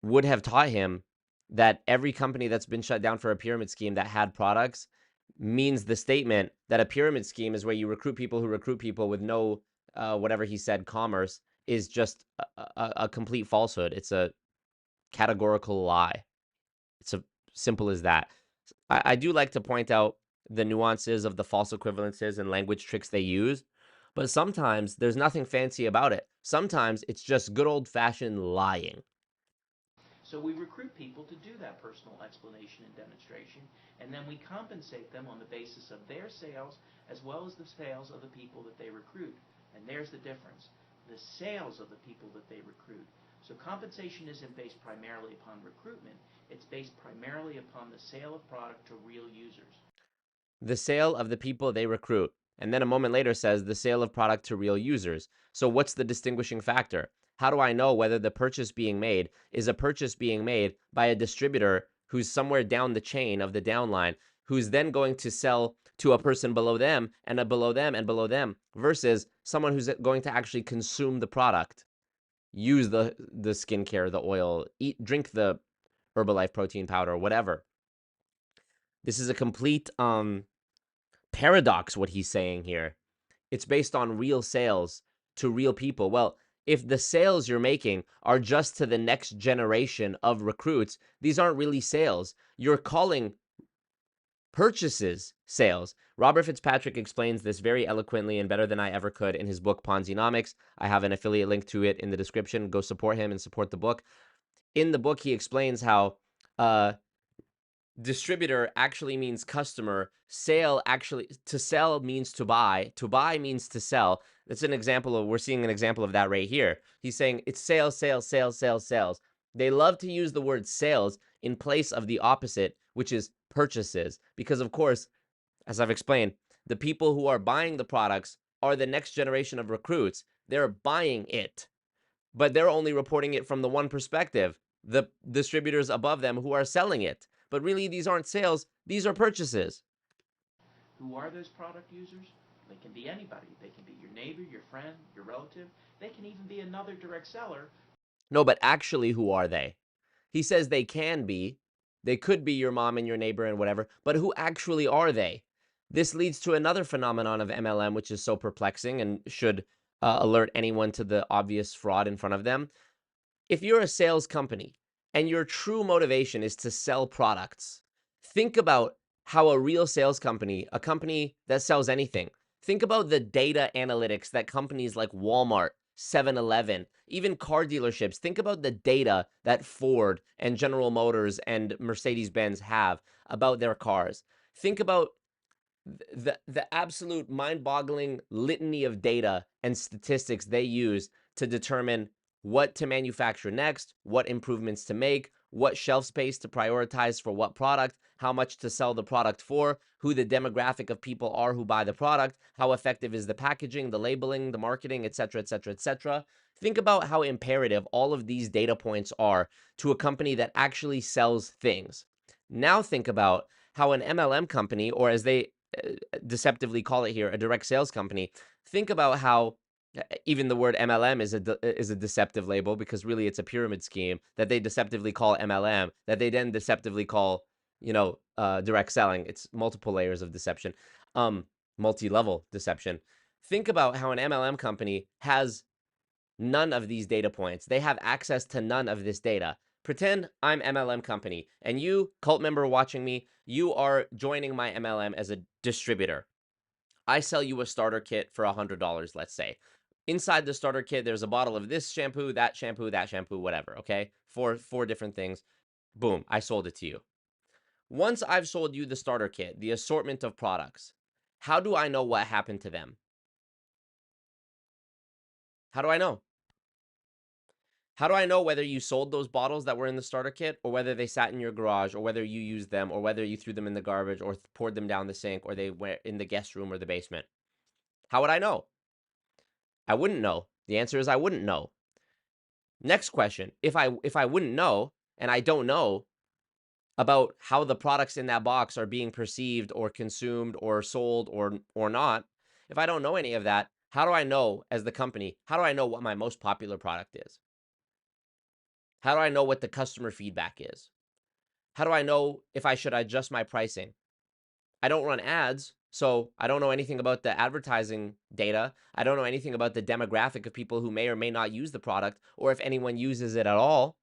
would have taught him that every company that's been shut down for a pyramid scheme that had products means the statement that a pyramid scheme is where you recruit people who recruit people with no, whatever he said, commerce, is just a complete falsehood. It's a categorical lie. It's as simple as that. I do like to point out the nuances of the false equivalences and language tricks they use, but sometimes there's nothing fancy about it. Sometimes it's just good old-fashioned lying. So we recruit people to do that personal explanation and demonstration, and then we compensate them on the basis of their sales as well as the sales of the people that they recruit. And there's the difference. The sales of the people that they recruit. So compensation isn't based primarily upon recruitment. It's based primarily upon the sale of product to real users. The sale of the people they recruit. And then a moment later says the sale of product to real users. So what's the distinguishing factor? How do I know whether the purchase being made is a purchase being made by a distributor who's somewhere down the chain of the downline, who's then going to sell to a person below them and below them and below them, versus someone who's going to actually consume the product, use the skincare, the oil, drink the Herbalife protein powder, whatever. This is a complete paradox, what he's saying here. It's based on real sales to real people. Well, if the sales you're making are just to the next generation of recruits, these aren't really sales. You're calling purchases sales. Robert Fitzpatrick explains this very eloquently and better than I ever could in his book, Ponzinomics. I have an affiliate link to it in the description. Go support him and support the book. In the book, he explains how distributor actually means customer. Sale actually, to sell means to buy. To buy means to sell. That's an example of, we're seeing an example of that right here. He's saying it's sales, sales, sales, sales, sales. They love to use the word sales in place of the opposite, which is purchases. Because of course, as I've explained, the people who are buying the products are the next generation of recruits. They're buying it, but they're only reporting it from the one perspective, the distributors above them who are selling it. But really, these aren't sales, these are purchases. Who are those product users? They can be anybody. They can be your neighbor, your friend, your relative. They can even be another direct seller. No, but actually, who are they? He says they can be. They could be your mom and your neighbor and whatever, but who actually are they? This leads to another phenomenon of MLM, which is so perplexing and should alert anyone to the obvious fraud in front of them. If you're a sales company and your true motivation is to sell products, think about how a real sales company, a company that sells anything, think about the data analytics that companies like Walmart, 7-Eleven, even car dealerships, think about the data that Ford and General Motors and Mercedes-Benz have about their cars. Think about the absolute mind-boggling litany of data and statistics they use to determine what to manufacture next, what improvements to make, what shelf space to prioritize for what product, how much to sell the product for, who the demographic of people are who buy the product, how effective is the packaging, the labeling, the marketing, etc., etc., etc. Think about how imperative all of these data points are to a company that actually sells things. Now think about how an MLM company, or as they deceptively call it here, a direct sales company. Think about how even the word MLM is a deceptive label, because really it's a pyramid scheme that they deceptively call MLM, that they then deceptively call, direct selling. It's multiple layers of deception, multi-level deception. Think about how an MLM company has none of these data points. They have access to none of this data. Pretend I'm MLM company, and you, cult member watching me, you are joining my MLM as a distributor. I sell you a starter kit for $100, let's say. Inside the starter kit, there's a bottle of this shampoo, that shampoo, whatever, okay? Four different things. Boom, I sold it to you. Once I've sold you the starter kit, the assortment of products, how do I know what happened to them? How do I know? How do I know whether you sold those bottles that were in the starter kit, or whether they sat in your garage, or whether you used them, or whether you threw them in the garbage, or poured them down the sink, or they went in the guest room or the basement? How would I know? I wouldn't know. The answer is I wouldn't know. Next question. If I wouldn't know, and I don't know about how the products in that box are being perceived or consumed or sold or not, if I don't know any of that, how do I know, as the company, how do I know what my most popular product is? How do I know what the customer feedback is? How do I know if I should adjust my pricing? I don't run ads, so I don't know anything about the advertising data. I don't know anything about the demographic of people who may or may not use the product, or if anyone uses it at all.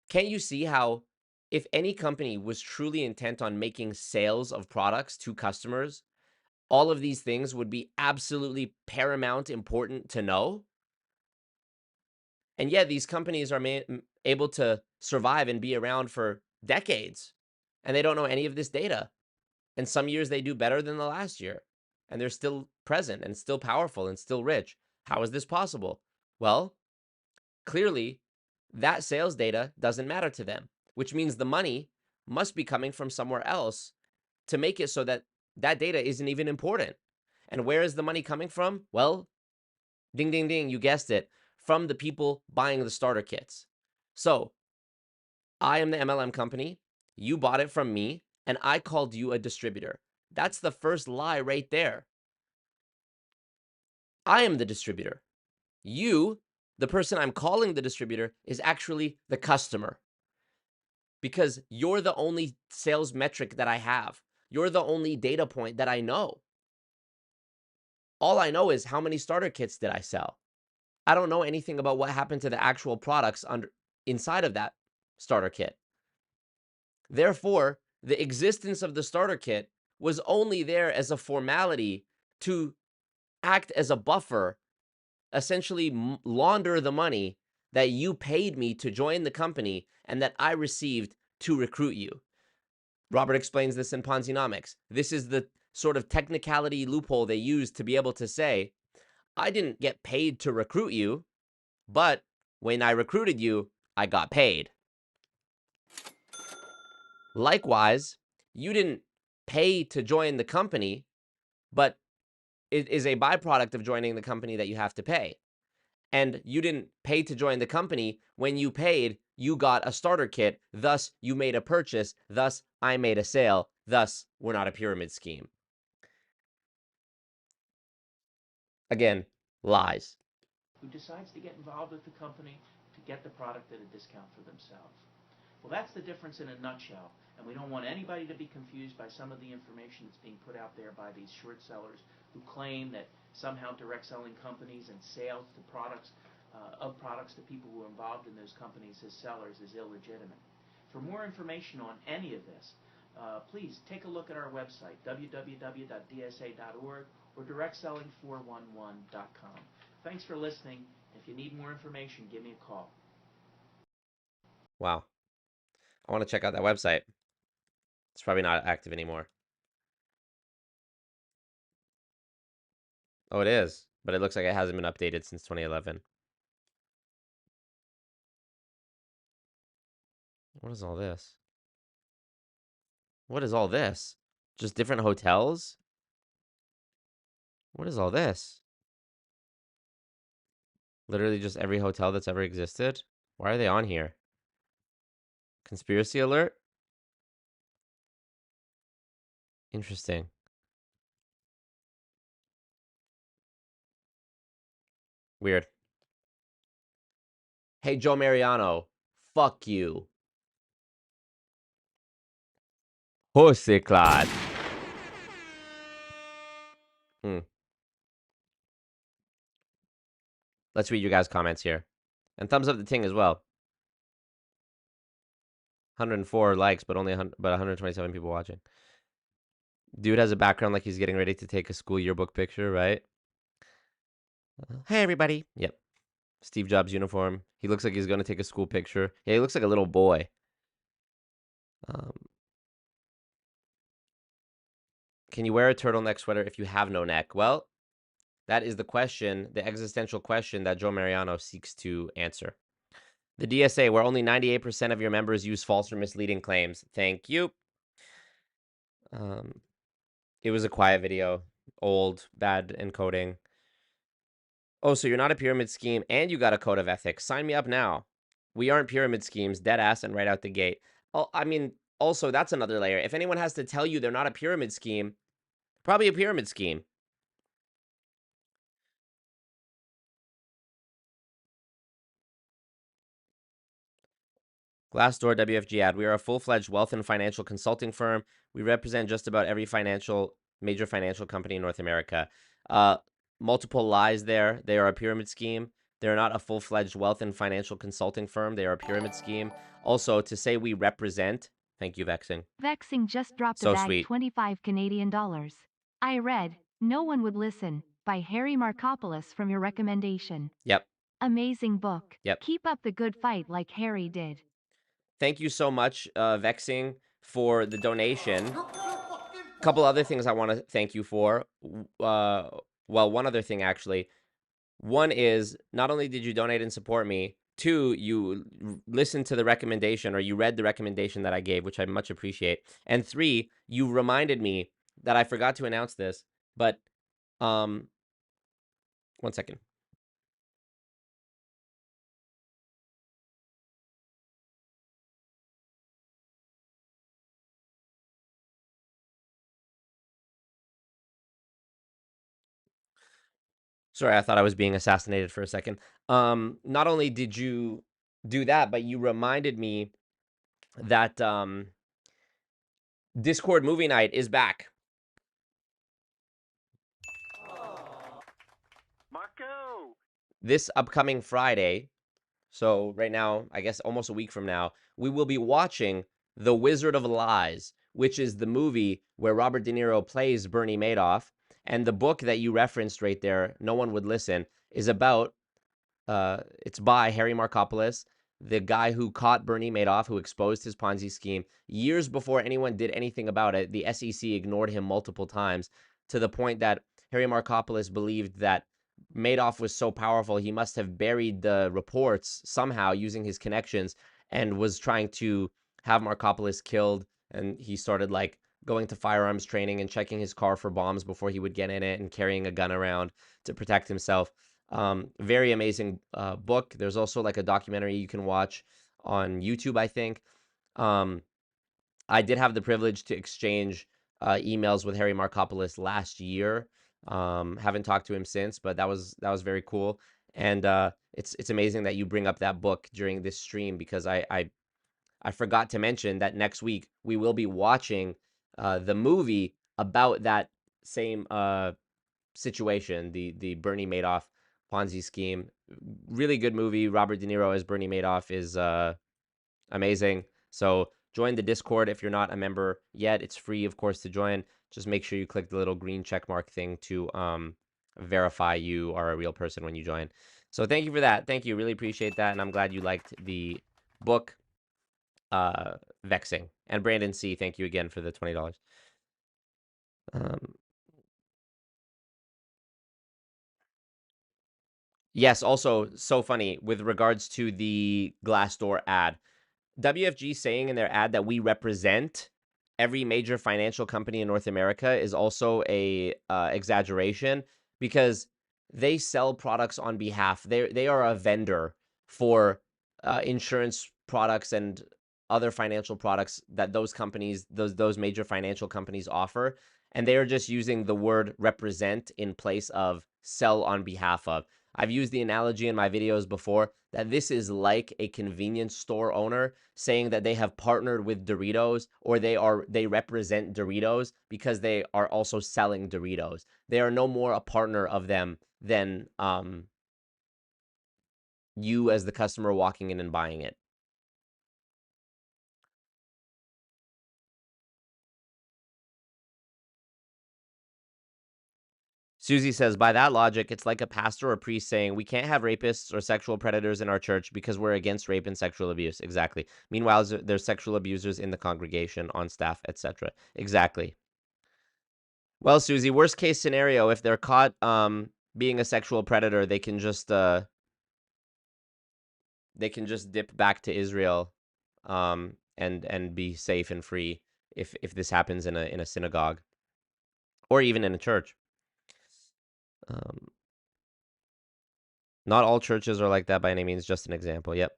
Can't you see how, if any company was truly intent on making sales of products to customers, all of these things would be absolutely paramount important to know? And yet these companies are able to survive and be around for decades, and they don't know any of this data. And some years they do better than the last year, and they're still present and still powerful and still rich. How is this possible? Well, clearly that sales data doesn't matter to them, which means the money must be coming from somewhere else to make it so that that data isn't even important. And where is the money coming from? Well, ding, ding, ding, you guessed it, from the people buying the starter kits. So I am the MLM company, you bought it from me, and I called you a distributor. That's the first lie right there. I am the distributor. You, the person I'm calling the distributor, is actually the customer, because you're the only sales metric that I have. You're the only data point that I know. All I know is how many starter kits did I sell. I don't know anything about what happened to the actual products inside of that starter kit. Therefore, the existence of the starter kit was only there as a formality to act as a buffer, essentially launder the money that you paid me to join the company and that I received to recruit you. Robert explains this in Ponzinomics. This is the sort of technicality loophole they use to be able to say, I didn't get paid to recruit you, but when I recruited you, I got paid. Likewise, you didn't pay to join the company, but it is a byproduct of joining the company that you have to pay. And you didn't pay to join the company. When you paid, you got a starter kit. Thus, you made a purchase. Thus, I made a sale. Thus, we're not a pyramid scheme. Again, lies. Who decides to get involved with the company to get the product at a discount for themselves. Well, that's the difference in a nutshell, and we don't want anybody to be confused by some of the information that's being put out there by these short sellers who claim that somehow direct selling companies and sales to products to people who are involved in those companies as sellers is illegitimate. For more information on any of this, please take a look at our website, www.dsa.org or directselling411.com. Thanks for listening. If you need more information, give me a call. Wow. I want to check out that website. It's probably not active anymore. Oh, it is, but it looks like it hasn't been updated since 2011. What is all this? What is all this? Just different hotels? What is all this? Literally just every hotel that's ever existed? Why are they on here? Conspiracy alert? Interesting. Weird. Hey, Joe Mariano. Fuck you. Pussy clot. Let's read you guys' comments here. And thumbs up the ting as well. 104 likes, but only 127 people watching. Dude has a background like he's getting ready to take a school yearbook picture, right? Hey, everybody. Yep. Steve Jobs uniform. He looks like he's going to take a school picture. Yeah, he looks like a little boy. Can you wear a turtleneck sweater if you have no neck? Well, that is the question, the existential question that Joe Mariano seeks to answer. The DSA, where only 98% of your members use false or misleading claims. Thank you. It was a quiet video. Old, bad encoding. Oh, so you're not a pyramid scheme and you got a code of ethics. Sign me up now. We aren't pyramid schemes, dead ass and right out the gate. Oh, I mean, also, that's another layer. If anyone has to tell you they're not a pyramid scheme, probably a pyramid scheme. Glassdoor WFG ad. We are a full-fledged wealth and financial consulting firm. We represent just about every major financial company in North America. Multiple lies there. They are a pyramid scheme. They're not a full-fledged wealth and financial consulting firm. They are a pyramid scheme. Also, to say we represent... Thank you, Vexing. Vexing just dropped So a bag sweet. 25 Canadian dollars. I read, No One Would Listen, by Harry Markopolos from your recommendation. Yep. Amazing book. Yep. Keep up the good fight like Harry did. Thank you so much, Vexing, for the donation. A couple other things I want to thank you for. Well, one other thing, actually. One is, not only did you donate and support me, two, you listened to the recommendation, or you read the recommendation that I gave, which I much appreciate. And three, you reminded me that I forgot to announce this, but, 1 second. Sorry, I thought I was being assassinated for a second. Not only did you do that, but you reminded me that Discord movie night is back. Marco! This upcoming Friday, so right now, I guess almost a week from now, we will be watching The Wizard of Lies, which is the movie where Robert De Niro plays Bernie Madoff. And the book that you referenced right there, No One Would Listen, is about, it's by Harry Markopolos, the guy who caught Bernie Madoff, who exposed his Ponzi scheme. Years before anyone did anything about it, the SEC ignored him multiple times, to the point that Harry Markopolos believed that Madoff was so powerful, he must have buried the reports somehow using his connections, and was trying to have Markopolos killed. And he started, like, going to firearms training and checking his car for bombs before he would get in it, and carrying a gun around to protect himself. Very amazing book. There's also like a documentary you can watch on YouTube, I think. I did have the privilege to exchange emails with Harry Markopolos last year. Haven't talked to him since, but that was very cool. And it's amazing that you bring up that book during this stream, because I I forgot to mention that next week we will be watching the movie about that same situation, the Bernie Madoff Ponzi scheme. Really good movie. Robert De Niro as Bernie Madoff is amazing. So join the Discord if you're not a member yet. It's free, of course, to join. Just make sure you click the little green check mark thing to verify you are a real person when you join. So thank you for that. Thank you. Really appreciate that. And I'm glad you liked the book, Vexing. And Brandon C., thank you again for the $20. Yes, also, so funny, with regards to the Glassdoor ad. WFG saying in their ad that we represent every major financial company in North America is also a exaggeration, because they sell products on behalf. They are a vendor for insurance products and other financial products that those companies, those major financial companies offer, and they are just using the word represent in place of sell on behalf of. I've used the analogy in my videos before that this is like a convenience store owner saying that they have partnered with Doritos, or they represent Doritos because they are also selling Doritos. They are no more a partner of them than you as the customer walking in and buying it. Susie says, by that logic, it's like a pastor or priest saying, we can't have rapists or sexual predators in our church because we're against rape and sexual abuse. Exactly. Meanwhile, there's sexual abusers in the congregation, on staff, etc. Exactly. Well, Susie, worst case scenario, if they're caught being a sexual predator, they can just dip back to Israel and be safe and free if this happens in a synagogue or even in a church. Not all churches are like that by any means, just an example. Yep.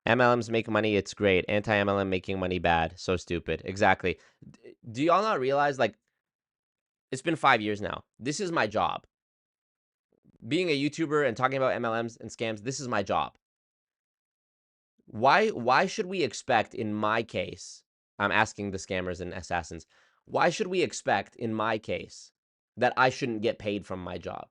MLMs make money, it's great. Anti-MLM making money bad. So stupid. Exactly. Do y'all not realize, like, it's been 5 years now. This is my job. Being a YouTuber and talking about MLMs and scams, this is my job. Why should we expect, in my case, I'm asking the scammers and assassins, why should we expect, in my case, that I shouldn't get paid from my job?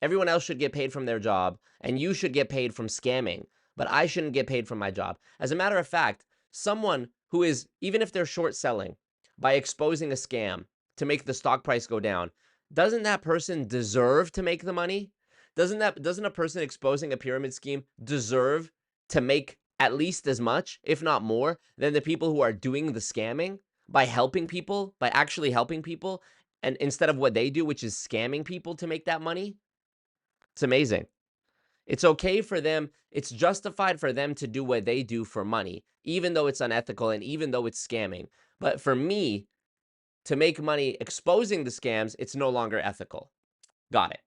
Everyone else should get paid from their job, and you should get paid from scamming, but I shouldn't get paid from my job. As a matter of fact, someone who is, even if they're short selling, by exposing a scam to make the stock price go down, doesn't that person deserve to make the money? Doesn't a person exposing a pyramid scheme deserve to make at least as much, if not more, than the people who are doing the scamming by helping people, by actually helping people, and instead of what they do, which is scamming people to make that money? It's amazing. It's okay for them. It's justified for them to do what they do for money, even though it's unethical and even though it's scamming. But for me to make money exposing the scams, it's no longer ethical. Got it.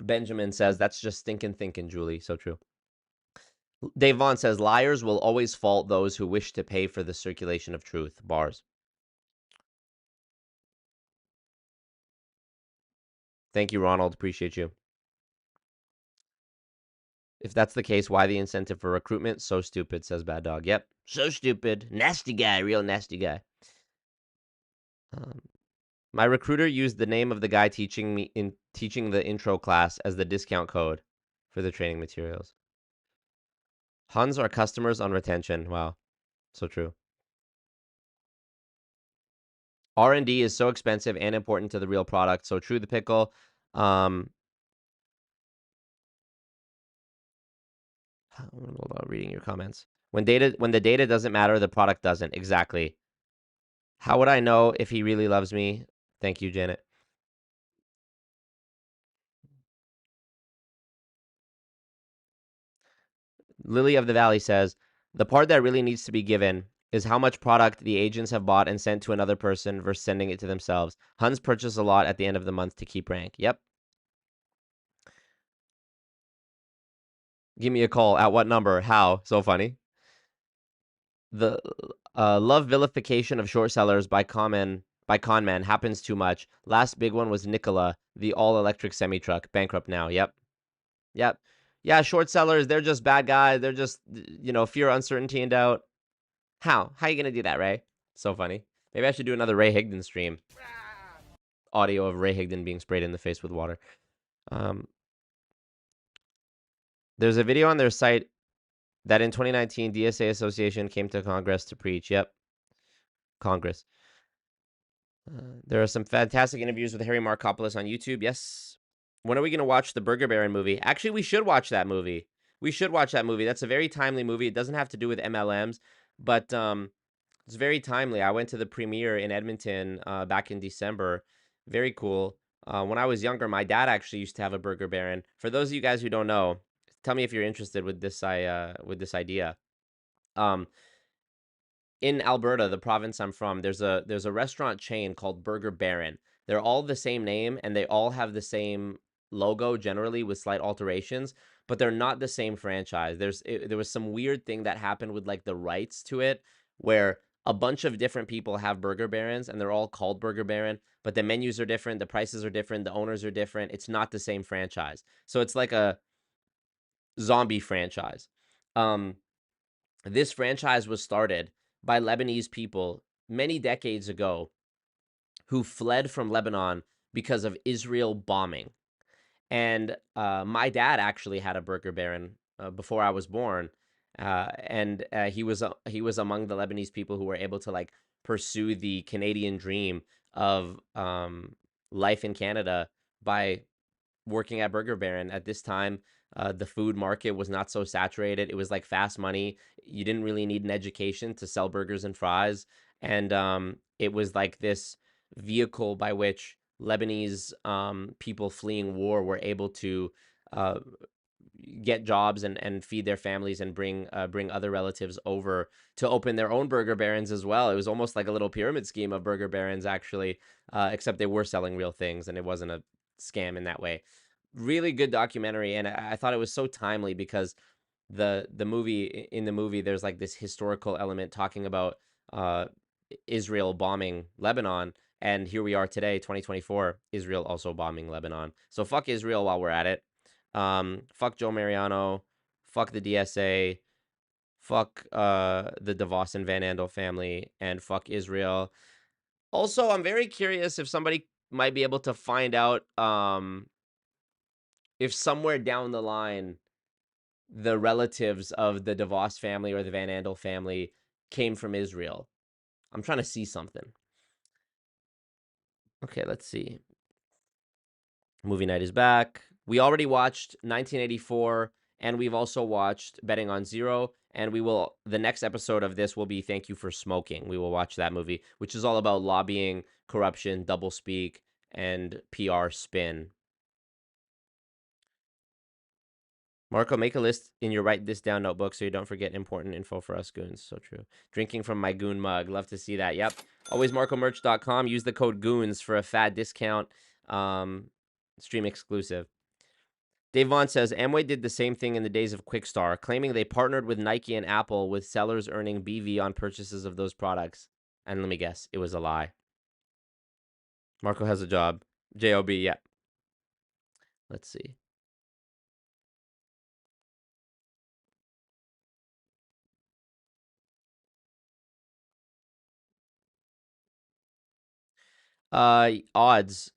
Benjamin says, that's just stinking thinking, Julie. So true. Dave Vaughn says, liars will always fault those who wish to pay for the circulation of truth. Bars. Thank you, Ronald. Appreciate you. If that's the case, why the incentive for recruitment? So stupid, says Bad Dog. Yep, so stupid. Nasty guy, real nasty guy. My recruiter used the name of the guy teaching the intro class as the discount code for the training materials. Huns are customers on retention. Wow, so true. R&D is so expensive and important to the real product. So true, the pickle. I'm reading your comments. When the data doesn't matter, the product doesn't. Exactly. How would I know if he really loves me? Thank you, Janet. Lily of the Valley says, the part that really needs to be given is how much product the agents have bought and sent to another person versus sending it to themselves. Huns purchase a lot at the end of the month to keep rank. Yep. Give me a call. At what number? How? So funny. The love vilification of short sellers by common by Conman. Happens too much. Last big one was Nikola, the all-electric semi-truck. Bankrupt now. Yep. Yep. Yeah, short sellers, they're just bad guys. They're just, you know, fear, uncertainty, and doubt. How? How are you going to do that, Ray? So funny. Maybe I should do another Ray Higdon stream. Audio of Ray Higdon being sprayed in the face with water. There's a video on their site that in 2019, DSA Association came to Congress to preach. Yep. Congress. There are some fantastic interviews with Harry Markopolis on YouTube. Yes. When are we going to watch the Burger Baron movie? Actually, we should watch that movie. We should watch that movie. That's a very timely movie. It doesn't have to do with MLMs, but it's very timely. I went to the premiere in Edmonton back in December. Very cool. When I was younger, my dad actually used to have a Burger Baron. For those of you guys who don't know, tell me if you're interested with this idea. In Alberta, the province I'm from, there's a restaurant chain called Burger Baron. They're all the same name and they all have the same logo generally with slight alterations, but they're not the same franchise. There was some weird thing that happened with like the rights to it where a bunch of different people have Burger Barons and they're all called Burger Baron, but the menus are different, the prices are different, the owners are different. It's not the same franchise. So it's like a zombie franchise. This franchise was started by Lebanese people many decades ago who fled from Lebanon because of Israel bombing. And my dad actually had a Burger Baron before I was born. And he was among the Lebanese people who were able to like pursue the Canadian dream of life in Canada by working at Burger Baron. At this time, the food market was not so saturated. It was like fast money. You didn't really need an education to sell burgers and fries. And it was like this vehicle by which Lebanese people fleeing war were able to get jobs and feed their families and bring other relatives over to open their own Burger Barons as well. It was almost like a little pyramid scheme of Burger Barons, actually, except they were selling real things and it wasn't a scam in that way. Really good documentary, and I thought it was so timely because in the movie there's like this historical element talking about Israel bombing Lebanon, and here we are today, 2024, Israel also bombing Lebanon. So fuck Israel while we're at it. Fuck Joe Mariano, fuck the DSA, fuck the DeVos and Van Andel family, and fuck Israel. Also, I'm very curious if somebody might be able to find out if somewhere down the line the relatives of the DeVos family or the Van Andel family came from Israel. I'm trying to see something. Okay, let's see. Movie night is back. We already watched 1984, and we've also watched Betting on Zero, and the next episode of this will be Thank You for Smoking. We will watch that movie, which is all about lobbying, corruption, doublespeak, and PR spin. Marco, make a list in your write this down notebook so you don't forget important info for us goons. So true. Drinking from my goon mug. Love to see that. Yep. Always marcomerch.com. Use the code goons for a fat discount. Stream exclusive. Dave Vaughn says, Amway did the same thing in the days of Quickstar, claiming they partnered with Nike and Apple with sellers earning BV on purchases of those products. And let me guess, it was a lie. Marco has a job. JOB, yeah. Let's see. Odds.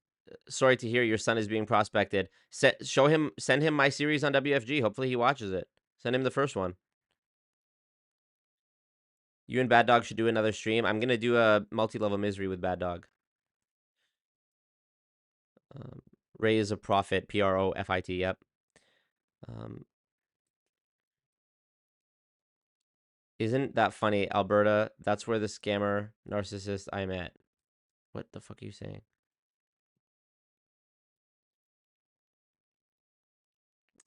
Sorry to hear your son is being prospected. Send him my series on WFG. Hopefully he watches it. Send him the first one. You and Bad Dog should do another stream. I'm gonna do a multi-level misery with Bad Dog. Ray is a prophet. Profit. Yep. Isn't that funny, Alberta? That's where the scammer narcissist I met. What the fuck are you saying?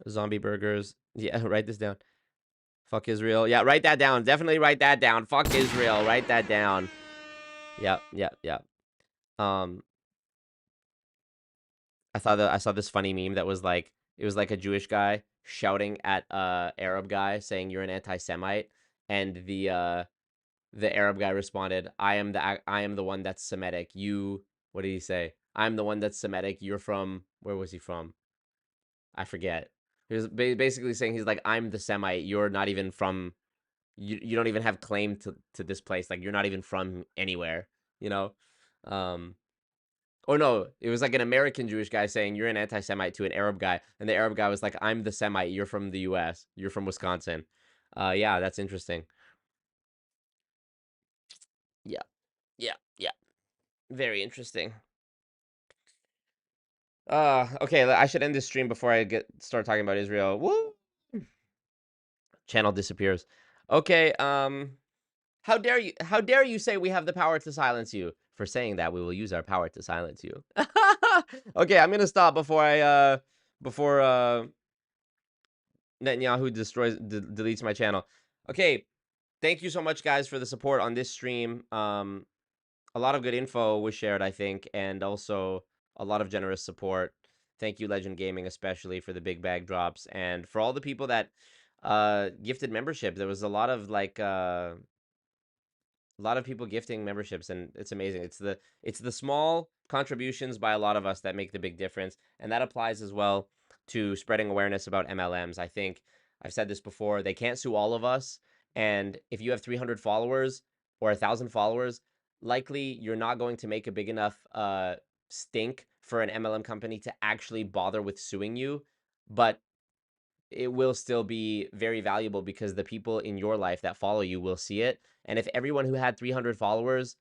Zombie burgers. Yeah, write this down. Fuck Israel. Yeah, write that down. Definitely write that down. Fuck Israel. Write that down. Yep. I saw this funny meme that was like, it was like a Jewish guy shouting at a Arab guy saying you're an anti-Semite, and the the Arab guy responded, I am the one that's Semitic. You, what did he say? I'm the one that's Semitic. You're from, where was he from? I forget. He was basically saying, he's like, I'm the Semite. You're not even from, you don't even have claim to this place. Like, you're not even from anywhere, you know? Or no, it was like an American Jewish guy saying, you're an anti-Semite to an Arab guy. And the Arab guy was like, I'm the Semite. You're from the US. You're from Wisconsin. Yeah, that's interesting. Yeah. Yeah. Yeah. Very interesting. Okay, I should end this stream before I start talking about Israel. Woo! Channel disappears. Okay, how dare you say we have the power to silence you? For saying that, we will use our power to silence you. Okay, I'm gonna stop before Netanyahu deletes my channel. Okay, thank you so much, guys, for the support on this stream. A lot of good info was shared, I think, and also a lot of generous support. Thank you, Legend Gaming, especially for the big bag drops, and for all the people that gifted membership. There was a lot of people gifting memberships, and it's amazing. It's the small contributions by a lot of us that make the big difference, and that applies as well to spreading awareness about MLMs. I think I've said this before, they can't sue all of us, and if you have 300 followers or 1,000 followers, likely you're not going to make a big enough stink for an MLM company to actually bother with suing you, but it will still be very valuable because the people in your life that follow you will see it. And if everyone who had 300 followers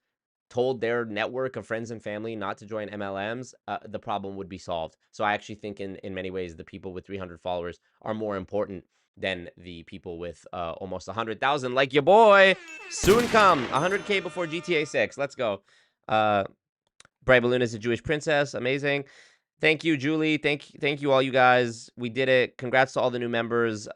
told their network of friends and family not to join MLMs, the problem would be solved. So I actually think in many ways, the people with 300 followers are more important than the people with almost 100,000, like your boy. Soon come 100K before GTA 6. Let's go. Bright Balloon is a Jewish princess. Amazing. Thank you, Julie. Thank you all, you guys. We did it. Congrats to all the new members.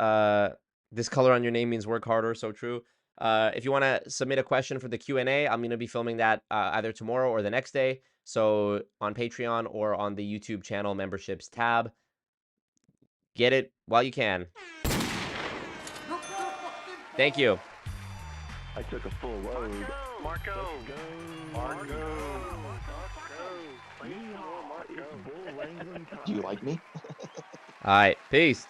This color on your name means work harder. So true. If you want to submit a question for the Q&A, I'm going to be filming that either tomorrow or the next day. So on Patreon or on the YouTube channel memberships tab. Get it while you can. Thank you. I took a full load. Marco. Do you like me? All right. Peace.